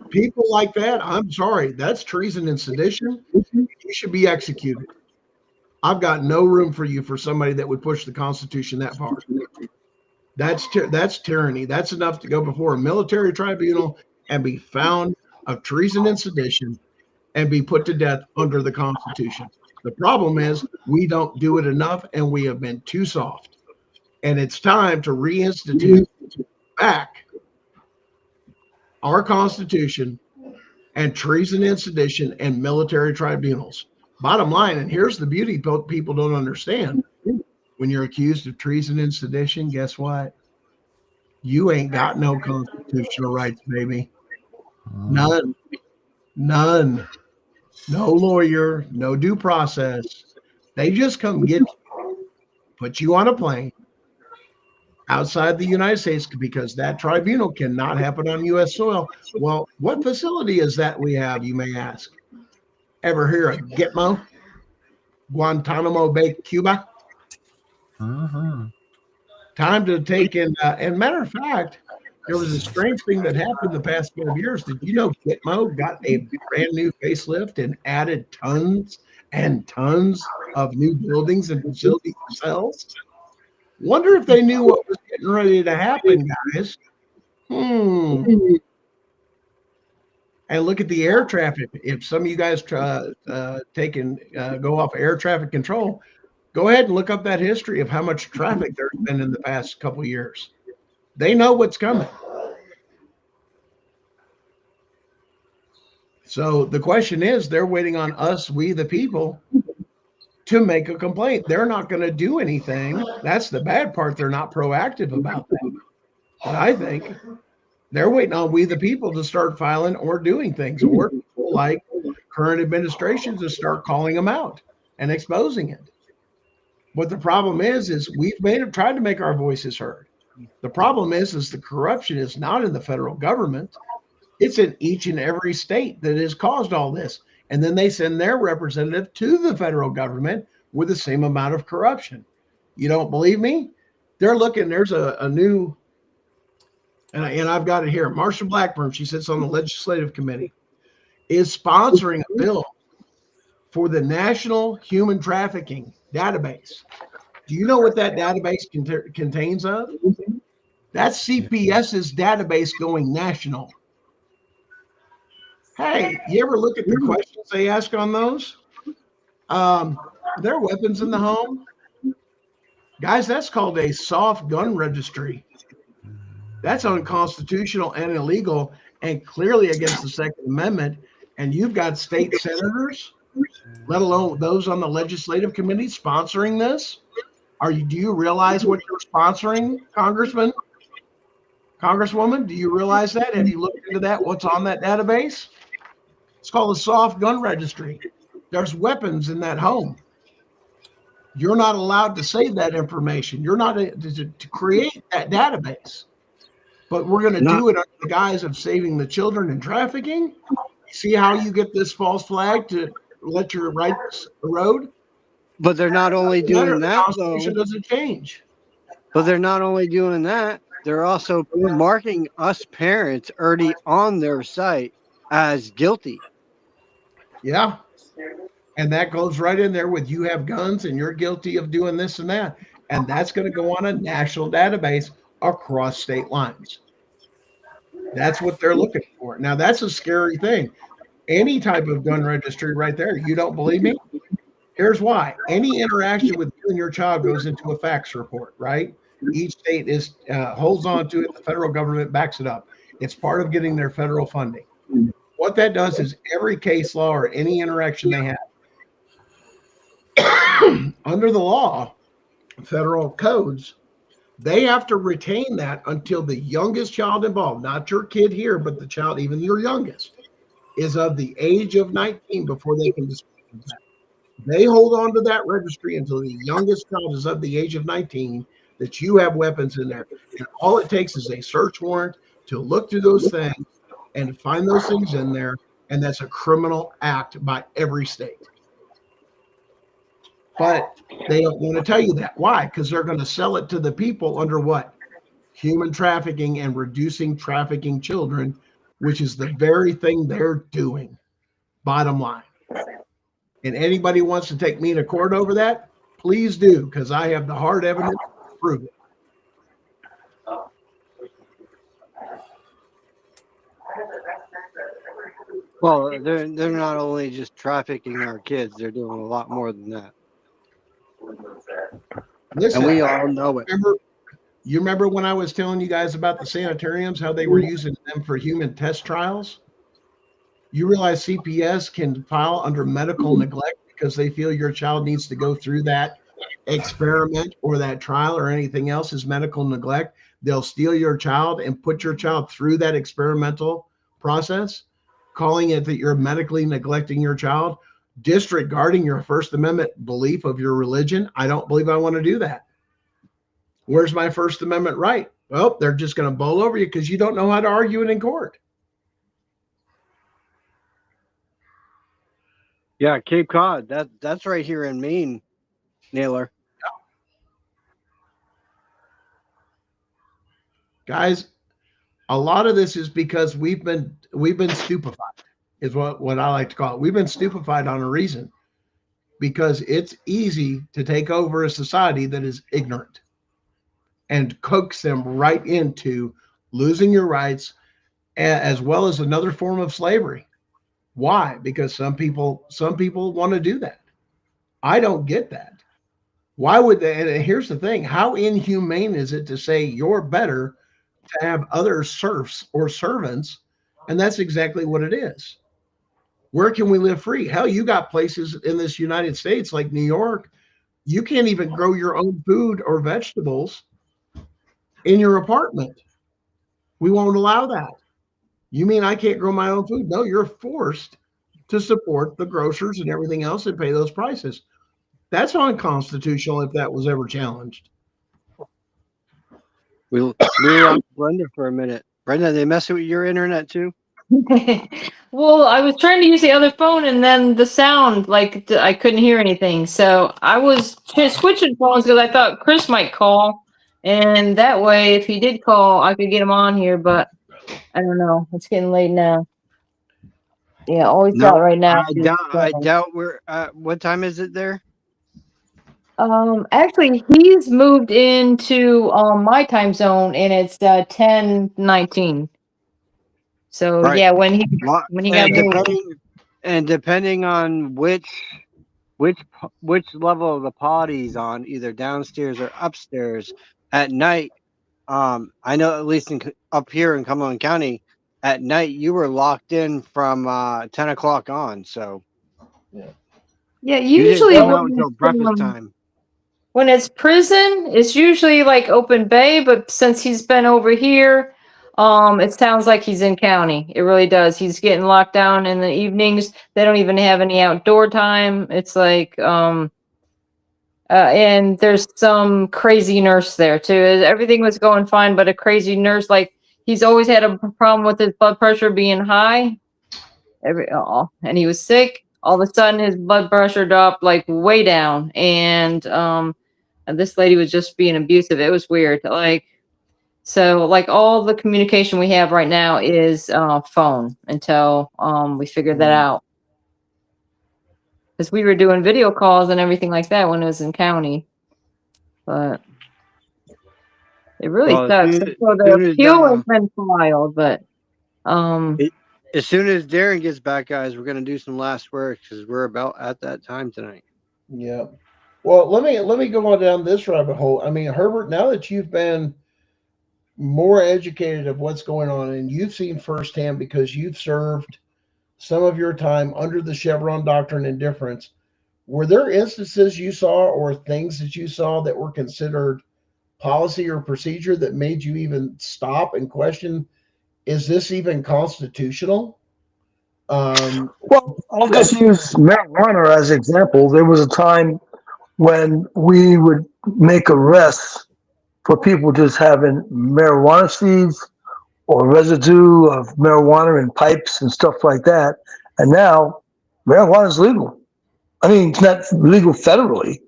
People like that, I'm sorry, that's treason and sedition. You should be executed. I've got no room for you for somebody that would push the Constitution that far. That's tyranny. That's enough to go before a military tribunal and be found of treason and sedition and be put to death under the Constitution. The problem is we don't do it enough, and we have been too soft. And it's time to reinstitute back our Constitution and treason and sedition and military tribunals. Bottom line, and here's the beauty people don't understand. When you're accused of treason and sedition, guess what? You ain't got no constitutional rights, baby. None. None. No lawyer, no due process. They just come get you, put you on a plane outside the United States because that tribunal cannot happen on U.S. soil. Well, what facility is that we have, you may ask? Ever hear of Gitmo? Guantanamo Bay, Cuba? Time to take in, and matter of fact, there was a strange thing that happened the past 5 years. Did you know Gitmo got a brand new facelift and added tons and tons of new buildings and facility cells? Wonder if they knew what was getting ready to happen, guys. And look at the air traffic. If some of you guys go off air traffic control, go ahead and look up that history of how much traffic there's been in the past couple of years. They know what's coming. So the question is, they're waiting on us, we the people, to make a complaint. They're not going to do anything. That's the bad part. They're not proactive about that. But I think they're waiting on we the people to start filing or doing things, or people like current administration to start calling them out and exposing it. What the problem is we've tried to make our voices heard. The problem is the corruption is not in the federal government. It's in each and every state that has caused all this. And then they send their representative to the federal government with the same amount of corruption. You don't believe me? They're looking, there's a new, and I've got it here. Marsha Blackburn, she sits on the legislative committee, is sponsoring a bill for the National Human Trafficking Database. Do you know what that database contains of? That's CPS's database going national. Hey, you ever look at the questions they ask on those? There are weapons in the home. Guys, that's called a soft gun registry. That's unconstitutional and illegal and clearly against the Second Amendment. And you've got state senators, let alone those on the legislative committee sponsoring this. Do you realize what you're sponsoring, Congressman? Congresswoman, do you realize that? Have you looked into that? What's on that database? It's called a soft gun registry. There's weapons in that home. You're not allowed to save that information. You're not to create that database. But we're going to do it under the guise of saving the children and trafficking. See how you get this false flag to let your rights erode? But they're not only doing that, the Constitution doesn't change. But they're not only doing that, they're also marking us parents already on their site as guilty. Yeah. And that goes right in there with you have guns and you're guilty of doing this and that. And that's going to go on a national database across state lines. That's what they're looking for. Now, that's a scary thing. Any type of gun registry right there. You don't believe me? Here's why. Any interaction with you and your child goes into a fax report, right? Each state holds on to it. The federal government backs it up. It's part of getting their federal funding. What that does is every case law or any interaction they have under the law, federal codes, they have to retain that until the youngest child involved, not your kid here, but the child, even your youngest, is of the age of 19 before they can display that. They hold on to that registry until the youngest child is of the age of 19 that you have weapons in there. And all it takes is a search warrant to look through those things and find those things in there. And that's a criminal act by every state. But they don't want to tell you that. Why? Because they're going to sell it to the people under what? Human trafficking and reducing trafficking children, which is the very thing they're doing. Bottom line. And anybody wants to take me to court over that, please do, because I have the hard evidence to prove it. Well, they're not only just trafficking our kids, they're doing a lot more than that. Listen, and we all know it. You remember when I was telling you guys about the sanitariums, how they were using them for human test trials? You realize CPS can file under medical neglect because they feel your child needs to go through that experiment or that trial or anything else is medical neglect. They'll steal your child and put your child through that experimental process, calling it that you're medically neglecting your child, disregarding your First Amendment belief of your religion. I don't believe I want to do that. Where's my First Amendment right? Well, they're just going to bowl over you because you don't know how to argue it in court. Yeah, Cape Cod. That's right here in Maine, Naylor. Guys, a lot of this is because we've been stupefied, is what I like to call it. We've been stupefied on a reason, because it's easy to take over a society that is ignorant and coax them right into losing your rights, as well as another form of slavery. Why? Because some people want to do that. I don't get that. Why would they? And here's the thing: how inhumane is it to say you're better to have other serfs or servants? And that's exactly what it is. Where can we live free? Hell, you got places in this United States like New York, you can't even grow your own food or vegetables in your apartment. We won't allow that. You mean I can't grow my own food? No, you're forced to support the grocers and everything else and pay those prices. That's unconstitutional if that was ever challenged. We lost Brenda for a minute. Brenda, they messing with your internet too? Well, I was trying to use the other phone, and then the sound, like I couldn't hear anything. So I was switching phones because I thought Chris might call, and that way, if he did call, I could get him on here. But I don't know. It's getting late now. Yeah, always No, out right now. I doubt we're. What time is it there? Actually, he's moved into my time zone, and it's 10:19. So Right. yeah, when he got moved. Depending on which level of the party he's on, either downstairs or upstairs, at night, I know at least up here in Cumberland County, at night you were locked in from 10 o'clock on. So Yeah, you didn't usually come out until breakfast time. when it's prison, it's usually like open bay, but since he's been over here, it sounds like he's in county. It really does. He's getting locked down in the evenings. They don't even have any outdoor time. It's like, and there's some crazy nurse there too. Everything was going fine, but a crazy nurse, like he's always had a problem with his blood pressure being high. And he was sick. All of a sudden, his blood pressure dropped like way down, and this lady was just being abusive. It was weird. Like, so like all the communication we have right now is phone until we figured that out. Because we were doing video calls and everything like that when it was in county, but it really sucks. So the appeal has been filed, but as soon as Darren gets back, guys, we're gonna do some last words because we're about at that time tonight. Yeah. Well, let me go on down this rabbit hole. I mean, Herbert, now that you've been more educated of what's going on and you've seen firsthand because you've served some of your time under the Chevron doctrine and difference, were there instances you saw or things that you saw that were considered policy or procedure that made you even stop and question, is this even constitutional? Well, I'll just use marijuana as an example. There was a time when we would make arrests for people just having marijuana seeds or residue of marijuana in pipes and stuff like that. And now marijuana is legal. I mean, it's not legal federally,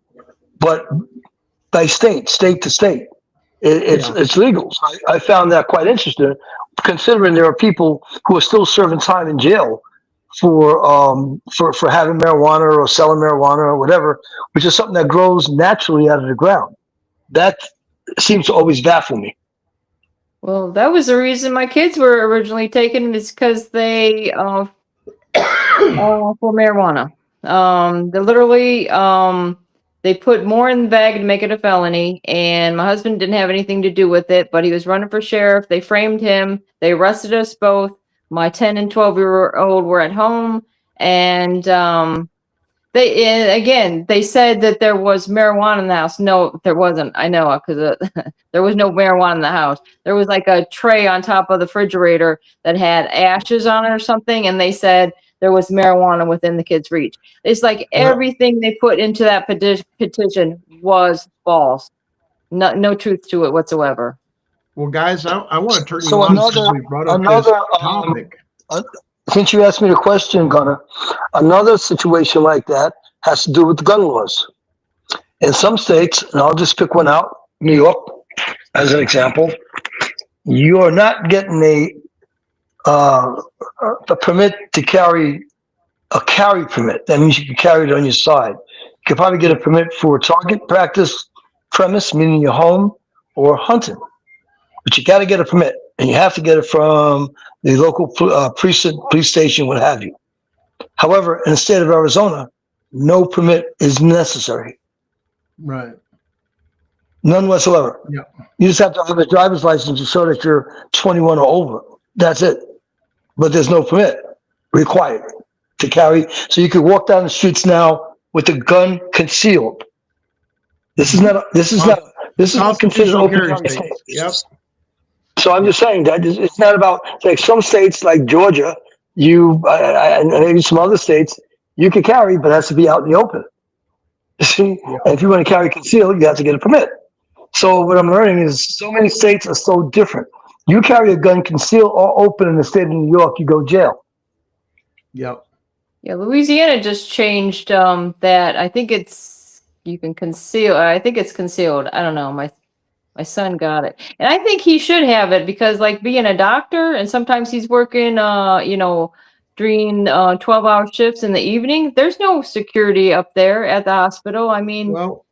but by state to state, it's legal. So I found that quite interesting, considering there are people who are still serving time in jail for having marijuana or selling marijuana or whatever, which is something that grows naturally out of the ground. That seems to always baffle me. well, that was the reason my kids were originally taken, is because they for marijuana. They literally they put more in the bag to make it a felony, and my husband didn't have anything to do with it, but he was running for sheriff. They framed him. They arrested us both. My 10 and 12-year-old were at home, and they said that there was marijuana in the house. No, there wasn't. I know, because there was no marijuana in the house. There was like a tray on top of the refrigerator that had ashes on it or something, and they said there was marijuana within the kid's reach. It's like everything they put into that petition was false. no truth to it whatsoever. Well, guys, I want to turn you So on since we brought up this topic. Since you asked me a question, Gunnar, another situation like that has to do with gun laws. In some states, and I'll just pick one out, New York, as an example, you are not getting a permit to carry a carry permit. That means you can carry it on your side. You could probably get a permit for target practice premise, meaning your home, or hunting. But you got to get a permit, and you have to get it from the local precinct, police station, what have you. However, in the state of Arizona, no permit is necessary. Right. None whatsoever. Yeah. You just have to have a driver's license to show that you're 21 or over. That's it. But there's no permit required to carry. So you could walk down the streets now with a gun concealed. This is not considered open carry state. Yep. So I'm just saying that it's not about, like, some states like Georgia, and maybe some other states, you can carry, but it has to be out in the open. See, Yeah. and if you want to carry concealed, you have to get a permit. So what I'm learning is so many states are so different. You carry a gun concealed or open in the state of New York, you go jail. Yep. Yeah, Louisiana just changed that. I think you can conceal. I think it's concealed. I don't know. My son got it, and I think he should have it because, like, being a doctor, and sometimes he's working, during 12-hour shifts in the evening. There's no security up there at the hospital. I mean, well,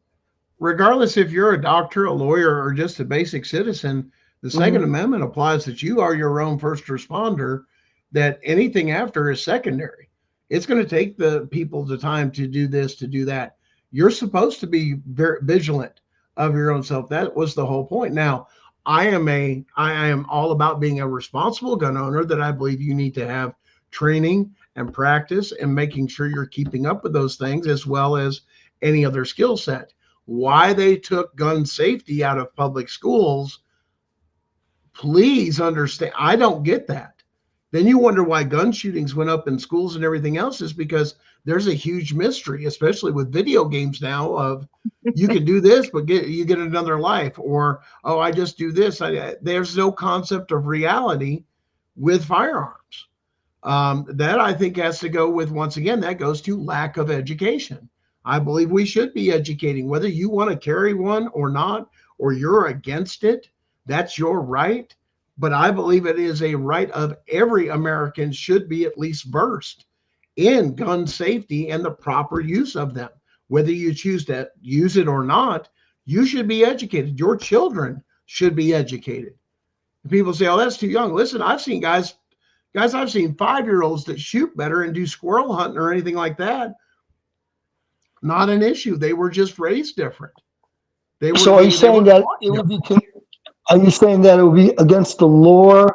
regardless if you're a doctor, a lawyer, or just a basic citizen, the Second Amendment applies that you are your own first responder, that anything after is secondary. It's going to take the people the time to do this, to do that. You're supposed to be very vigilant of your own self. That was the whole point. Now, I am all about being a responsible gun owner, that I believe you need to have training and practice and making sure you're keeping up with those things, as well as any other skill set. Why they took gun safety out of public schools, please understand. I don't get that. Then you wonder why gun shootings went up in schools and everything else, is because there's a huge mystery, especially with video games now, of you can do this, but you get another life, or, oh, I just do this. There's no concept of reality with firearms. That I think has to go with, once again, that goes to lack of education. I believe we should be educating, whether you want to carry one or not, or you're against it, that's your right. But I believe it is a right of every American should be at least versed in gun safety and the proper use of them. Whether you choose to use it or not, you should be educated. Your children should be educated. People say, oh, that's too young. Listen, I've seen guys, I've seen 5-year-olds that shoot better and do squirrel hunting or anything like that. Not an issue. They were just raised different. So are you saying that it would be? Are you saying that it would be against the law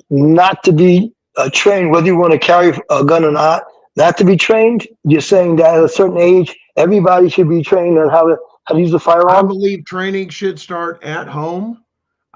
not to be trained, whether you want to carry a gun or not to be trained? You're saying that at a certain age, everybody should be trained on how to use a firearm? I believe training should start at home.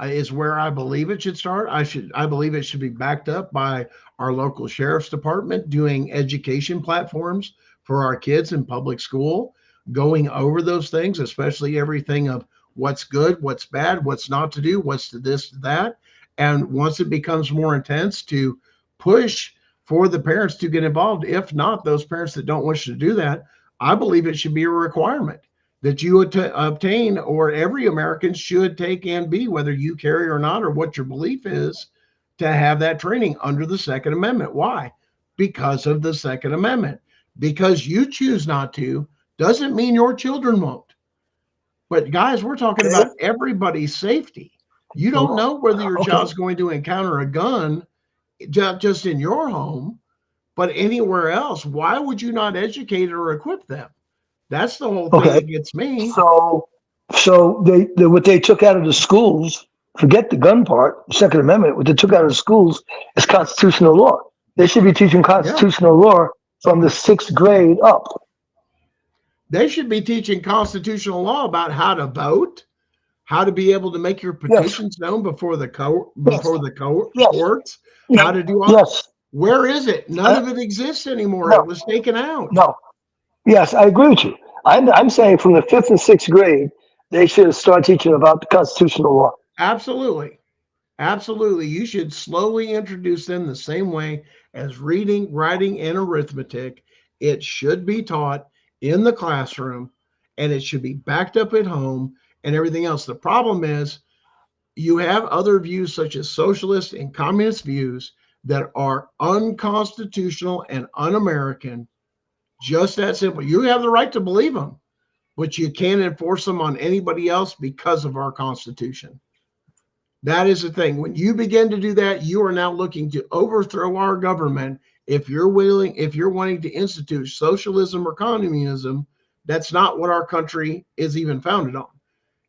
Is where I believe it should start. I believe it should be backed up by our local sheriff's department doing education platforms for our kids in public school, going over those things, especially everything of what's good, what's bad, what's not to do, what's to this, to that. And once it becomes more intense, to push for the parents to get involved. If not, those parents that don't wish to do that, I believe it should be a requirement that you would obtain, or every American should take and be, whether you carry or not, or what your belief is, to have that training under the Second Amendment. Why? Because of the Second Amendment. Because you choose not to doesn't mean your children won't. But guys, we're talking about everybody's safety. You don't know whether your child's going to encounter a gun just in your home, but anywhere else. Why would you not educate or equip them? That's the whole thing that gets me. So they what they took out of the schools, forget the gun part, Second Amendment, what they took out of the schools is constitutional law. They should be teaching constitutional law from the 6th grade up. They should be teaching constitutional law about how to vote, how to be able to make your petitions known before the courts, how to do all that. Where is it? None of it exists anymore. It was taken out. No. Yes, I agree with you. I'm saying from the 5th and 6th grade, they should start teaching about the constitutional law. Absolutely. Absolutely. You should slowly introduce them the same way as reading, writing, and arithmetic. It should be taught in the classroom and it should be backed up at home and everything else. The problem is you have other views such as socialist and communist views that are unconstitutional and un-American. Just that simple. You have the right to believe them, but you can't enforce them on anybody else because of our Constitution. That is the thing. When you begin to do that, you are now looking to overthrow our government. If you're wanting to institute socialism or communism, that's not what our country is even founded on.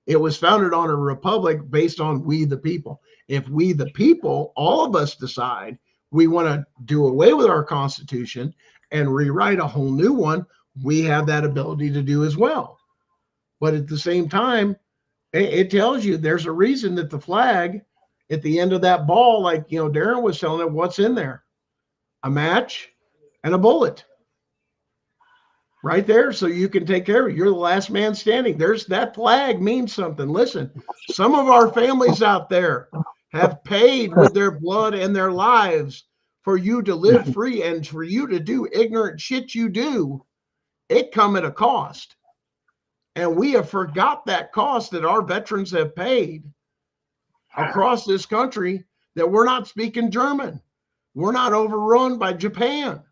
It was founded on a republic based on we the people. If we the people, all of us decide we want to do away with our Constitution and rewrite a whole new one, we have that ability to do as well. But at the same time, it tells you there's a reason that the flag at the end of that ball, like, Darren was telling it, what's in there? A match and a bullet right there. So you can take care of it. You're the last man standing. That flag means something. Listen, some of our families out there have paid with their blood and their lives for you to live free and for you to do ignorant shit you do. It come at a cost. And we have forgot that cost that our veterans have paid across this country, that we're not speaking German. We're not overrun by Japan.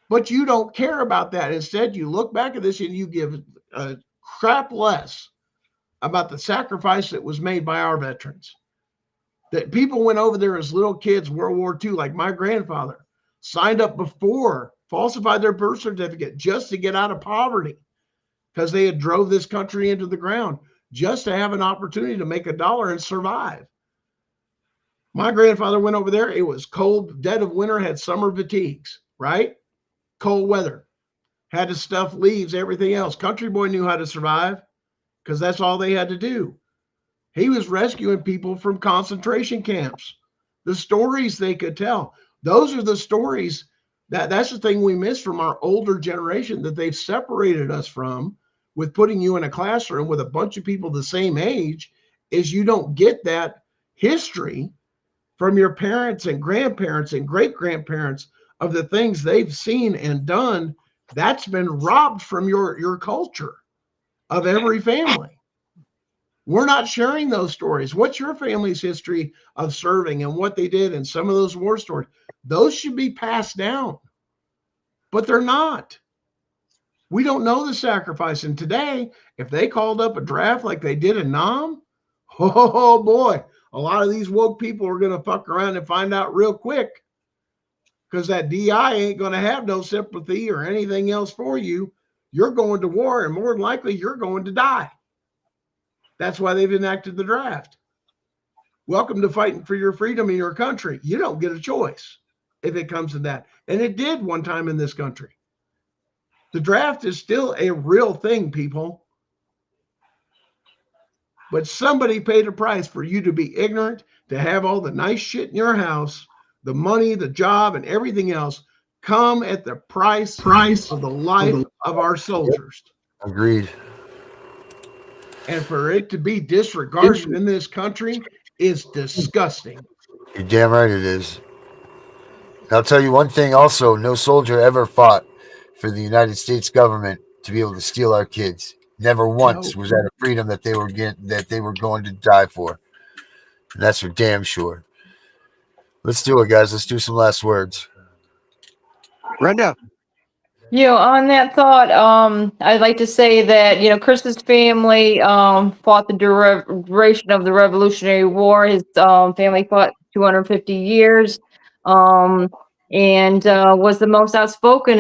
But you don't care about that. Instead, you look back at this and you give a crap less about the sacrifice that was made by our veterans. That people went over there as little kids, World War II, like my grandfather, signed up before, falsified their birth certificate just to get out of poverty, because they had drove this country into the ground just to have an opportunity to make $1 and survive. My grandfather went over there. It was cold, dead of winter, had summer fatigues, right? Cold weather, had to stuff leaves, everything else. Country boy knew how to survive because that's all they had to do. He was rescuing people from concentration camps. The stories they could tell, those are the stories that's the thing we miss from our older generation that they've separated us from, with putting you in a classroom with a bunch of people the same age, is you don't get that history from your parents and grandparents and great-grandparents of the things they've seen and done. That's been robbed from your culture of every family. We're not sharing those stories. What's your family's history of serving and what they did and some of those war stories? Those should be passed down, but they're not. We don't know the sacrifice. And today, if they called up a draft like they did in Nam, oh boy, a lot of these woke people are going to fuck around and find out real quick, because that DI ain't going to have no sympathy or anything else for you. You're going to war, and more than likely you're going to die. That's why they've enacted the draft. Welcome to fighting for your freedom in your country. You don't get a choice if it comes to that. And it did one time in this country. The draft is still a real thing, people. But somebody paid a price for you to be ignorant, to have all the nice shit in your house, the money, the job, and everything else come at the price of the life of our soldiers. Agreed. And for it to be disregarded in this country is disgusting. You're damn right it is. I'll tell you one thing also, no soldier ever fought for the United States government to be able to steal our kids. Never once was that a freedom that they were going to die for. And that's for damn sure. Let's do it, guys. Let's do some last words. Brenda. On that thought, I'd like to say that, Chris's family fought the duration of the Revolutionary War. His family fought 250 years. And was the most outspoken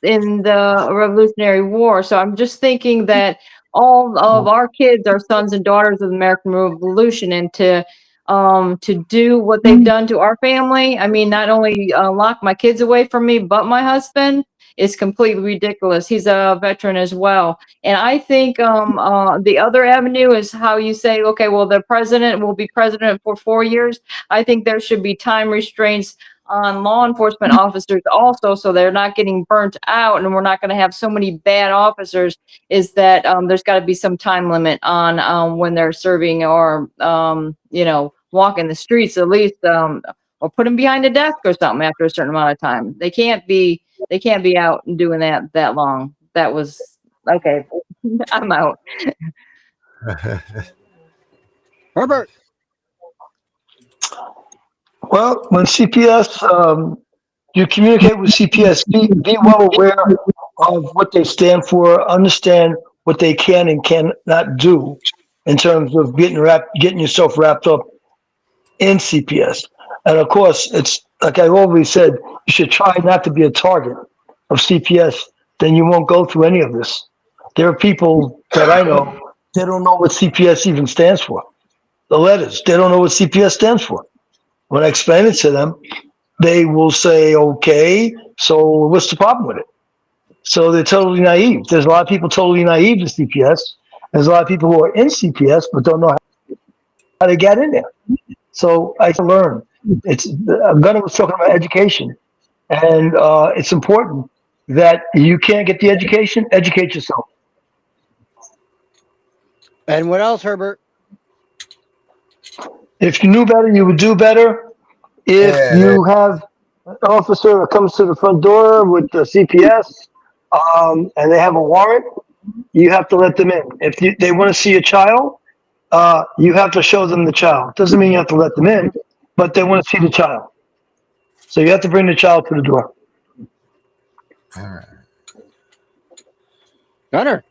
in the Revolutionary War. So I'm just thinking that all of our kids are sons and daughters of the American Revolution, and to do what they've done to our family, I mean, not only lock my kids away from me, but my husband, is completely ridiculous. He's a veteran as well. And I think the other avenue is how you say, okay, well, the president will be president for 4 years. I think there should be time restraints on law enforcement officers also, so they're not getting burnt out and we're not going to have so many bad officers, is that there's got to be some time limit on when they're serving or walking the streets at least, or put them behind a desk or something after a certain amount of time. They can't be out and doing that long. That was okay. I'm out. Herbert. Well, when CPS, you communicate with CPS, be well aware of what they stand for, understand what they can and cannot do in terms of getting yourself wrapped up in CPS. And of course, it's like I always said, you should try not to be a target of CPS, then you won't go through any of this. There are people that I know, they don't know what CPS even stands for. The letters, they don't know what CPS stands for. When I explain it to them, they will say, okay, so what's the problem with it? So they're totally naive. There's a lot of people totally naive to CPS. There's a lot of people who are in CPS but don't know how to get in there. So I learn. Gunnar was talking about education, and it's important that you can't get the education, educate yourself. And what else, Herbert? If you knew better, you would do better. If you have an officer that comes to the front door with the CPS and they have a warrant, you have to let them in. If they want to see a child, you have to show them the child. Doesn't mean you have to let them in, but they want to see the child. So you have to bring the child to the door. All right. Gunnar.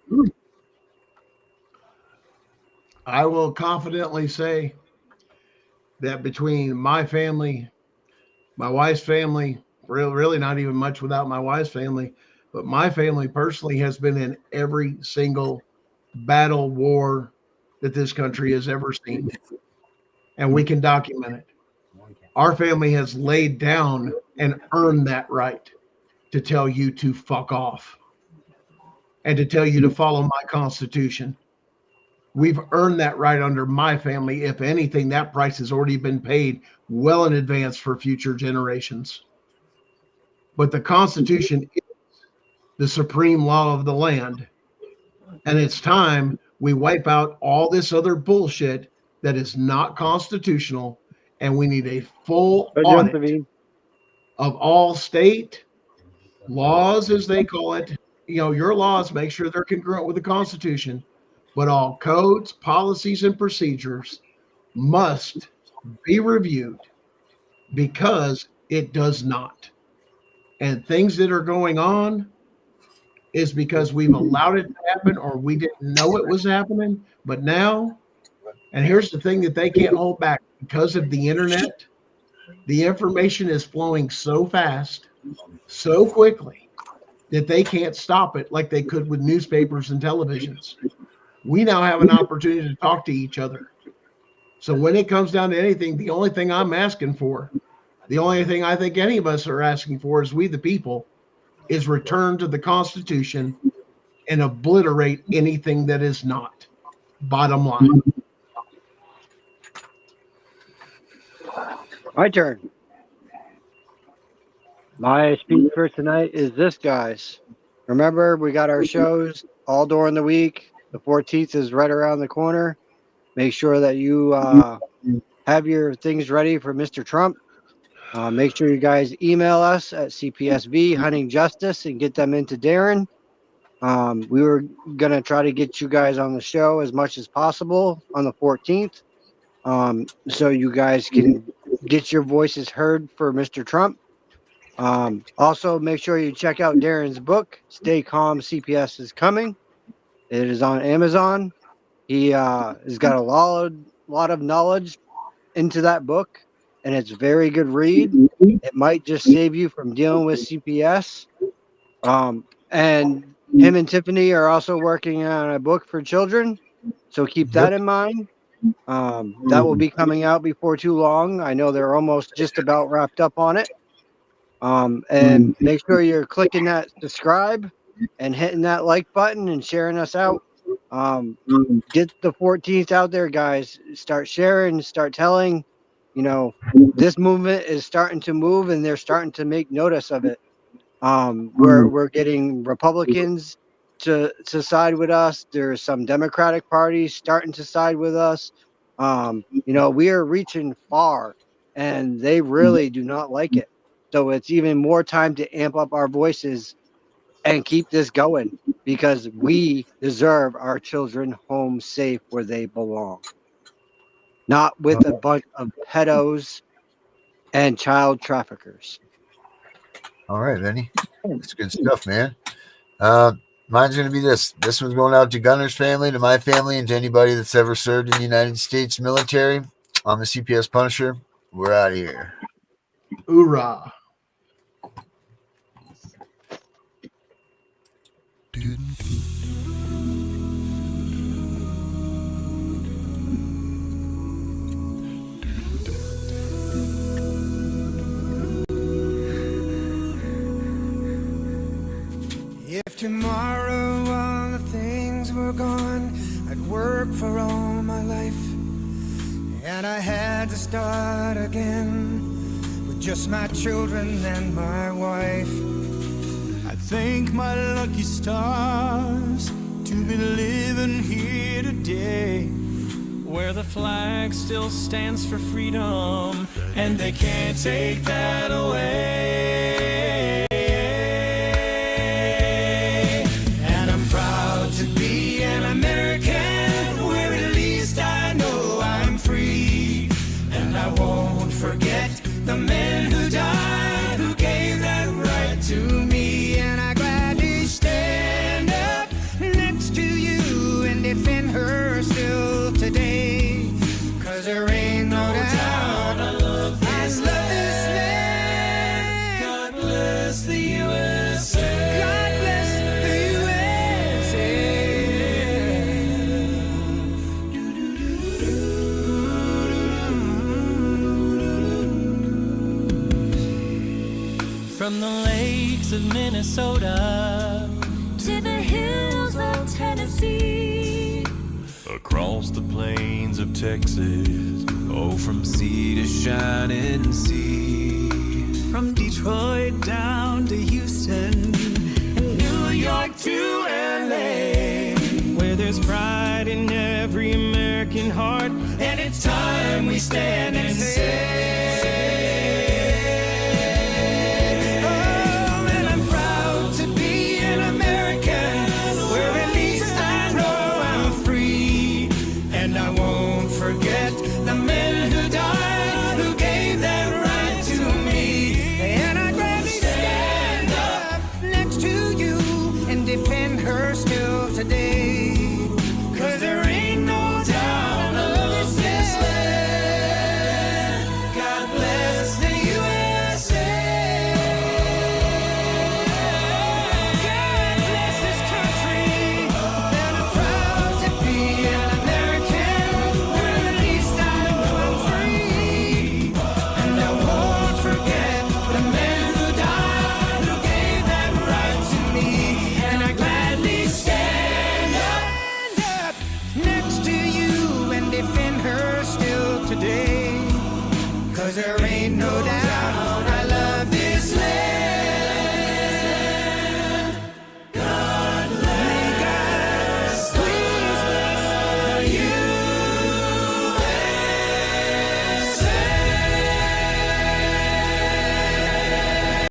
I will confidently say that between my family, my wife's family, really not even much without my wife's family, but my family personally has been in every single battle war that this country has ever seen. And we can document it. Our family has laid down and earned that right to tell you to fuck off and to tell you to follow my constitution. We've earned that right under my family. If anything, that price has already been paid well in advance for future generations. But the Constitution is the supreme law of the land. And it's time we wipe out all this other bullshit that is not constitutional. And we need a full audit of all state laws, as they call it. Your laws, make sure they're congruent with the Constitution. But all codes, policies, and procedures must be reviewed because it does not. And things that are going on is because we've allowed it to happen or we didn't know it was happening. But now, and here's the thing that they can't hold back, because of the internet, the information is flowing so fast, so quickly, that they can't stop it like they could with newspapers and televisions. We now have an opportunity to talk to each other. So when it comes down to anything, the only thing I'm asking for, the only thing I think any of us are asking for is we the people, is return to the Constitution and obliterate anything that is not. Bottom line. My turn. My speech for tonight is this, guys. Remember, we got our shows all during the week. The 14th is right around the corner. Make sure that you have your things ready for Mr. Trump. Make sure you guys email us at CPSV Hunting Justice and get them into Darren. We were going to try to get you guys on the show as much as possible on the 14th, so you guys can get your voices heard for Mr. Trump. Also, make sure you check out Darren's book, Stay Calm, CPS is Coming. It is on Amazon. He has got a lot of knowledge into that book, and it's a very good read. It might just save you from dealing with CPS. And him and Tiffany are also working on a book for children, so keep that in mind. That will be coming out before too long. I know they're almost just about wrapped up on it. And make sure you're clicking that subscribe and hitting that like button and sharing us out. Get the 14th out there, guys. Start sharing, start telling, you know, this movement is starting to move, and they're starting to make notice of it. We're getting Republicans to side with us. There's some Democratic parties starting to side with us. You know, we are reaching far, and they really do not like it. So it's even more time to amp up our voices and keep this going, because we deserve our children home safe where they belong, not with a bunch of pedos and child traffickers. All right, Vinny. That's good stuff, man. Mine's going to be this. This one's going out to Gunner's family, to my family, and to anybody that's ever served in the United States military. I'm the CPS Punisher. We're out of here. Hoorah. If tomorrow all the things were gone, I'd work for all my life, and I had to start again with just my children and my wife. I thank my lucky stars to be living here today, where the flag still stands for freedom, and they can't take that away. And I'm proud to be an American, where at least I know I'm free. And I won't forget the men who died, who gave that right to me. And I gladly stand up next to you and defend her still today, 'cause there ain't no doubt I love this land. God bless the USA. God bless the USA. From the lakes of Minnesota to the hills of Tennessee, across the plains of Texas, oh, from sea to shining sea, from Detroit down to Houston, and New York to LA, where there's pride in every American heart, and it's time we stand and say, oh, and I'm proud to be an American, where at least I know I'm free, and I won't forget the men who died.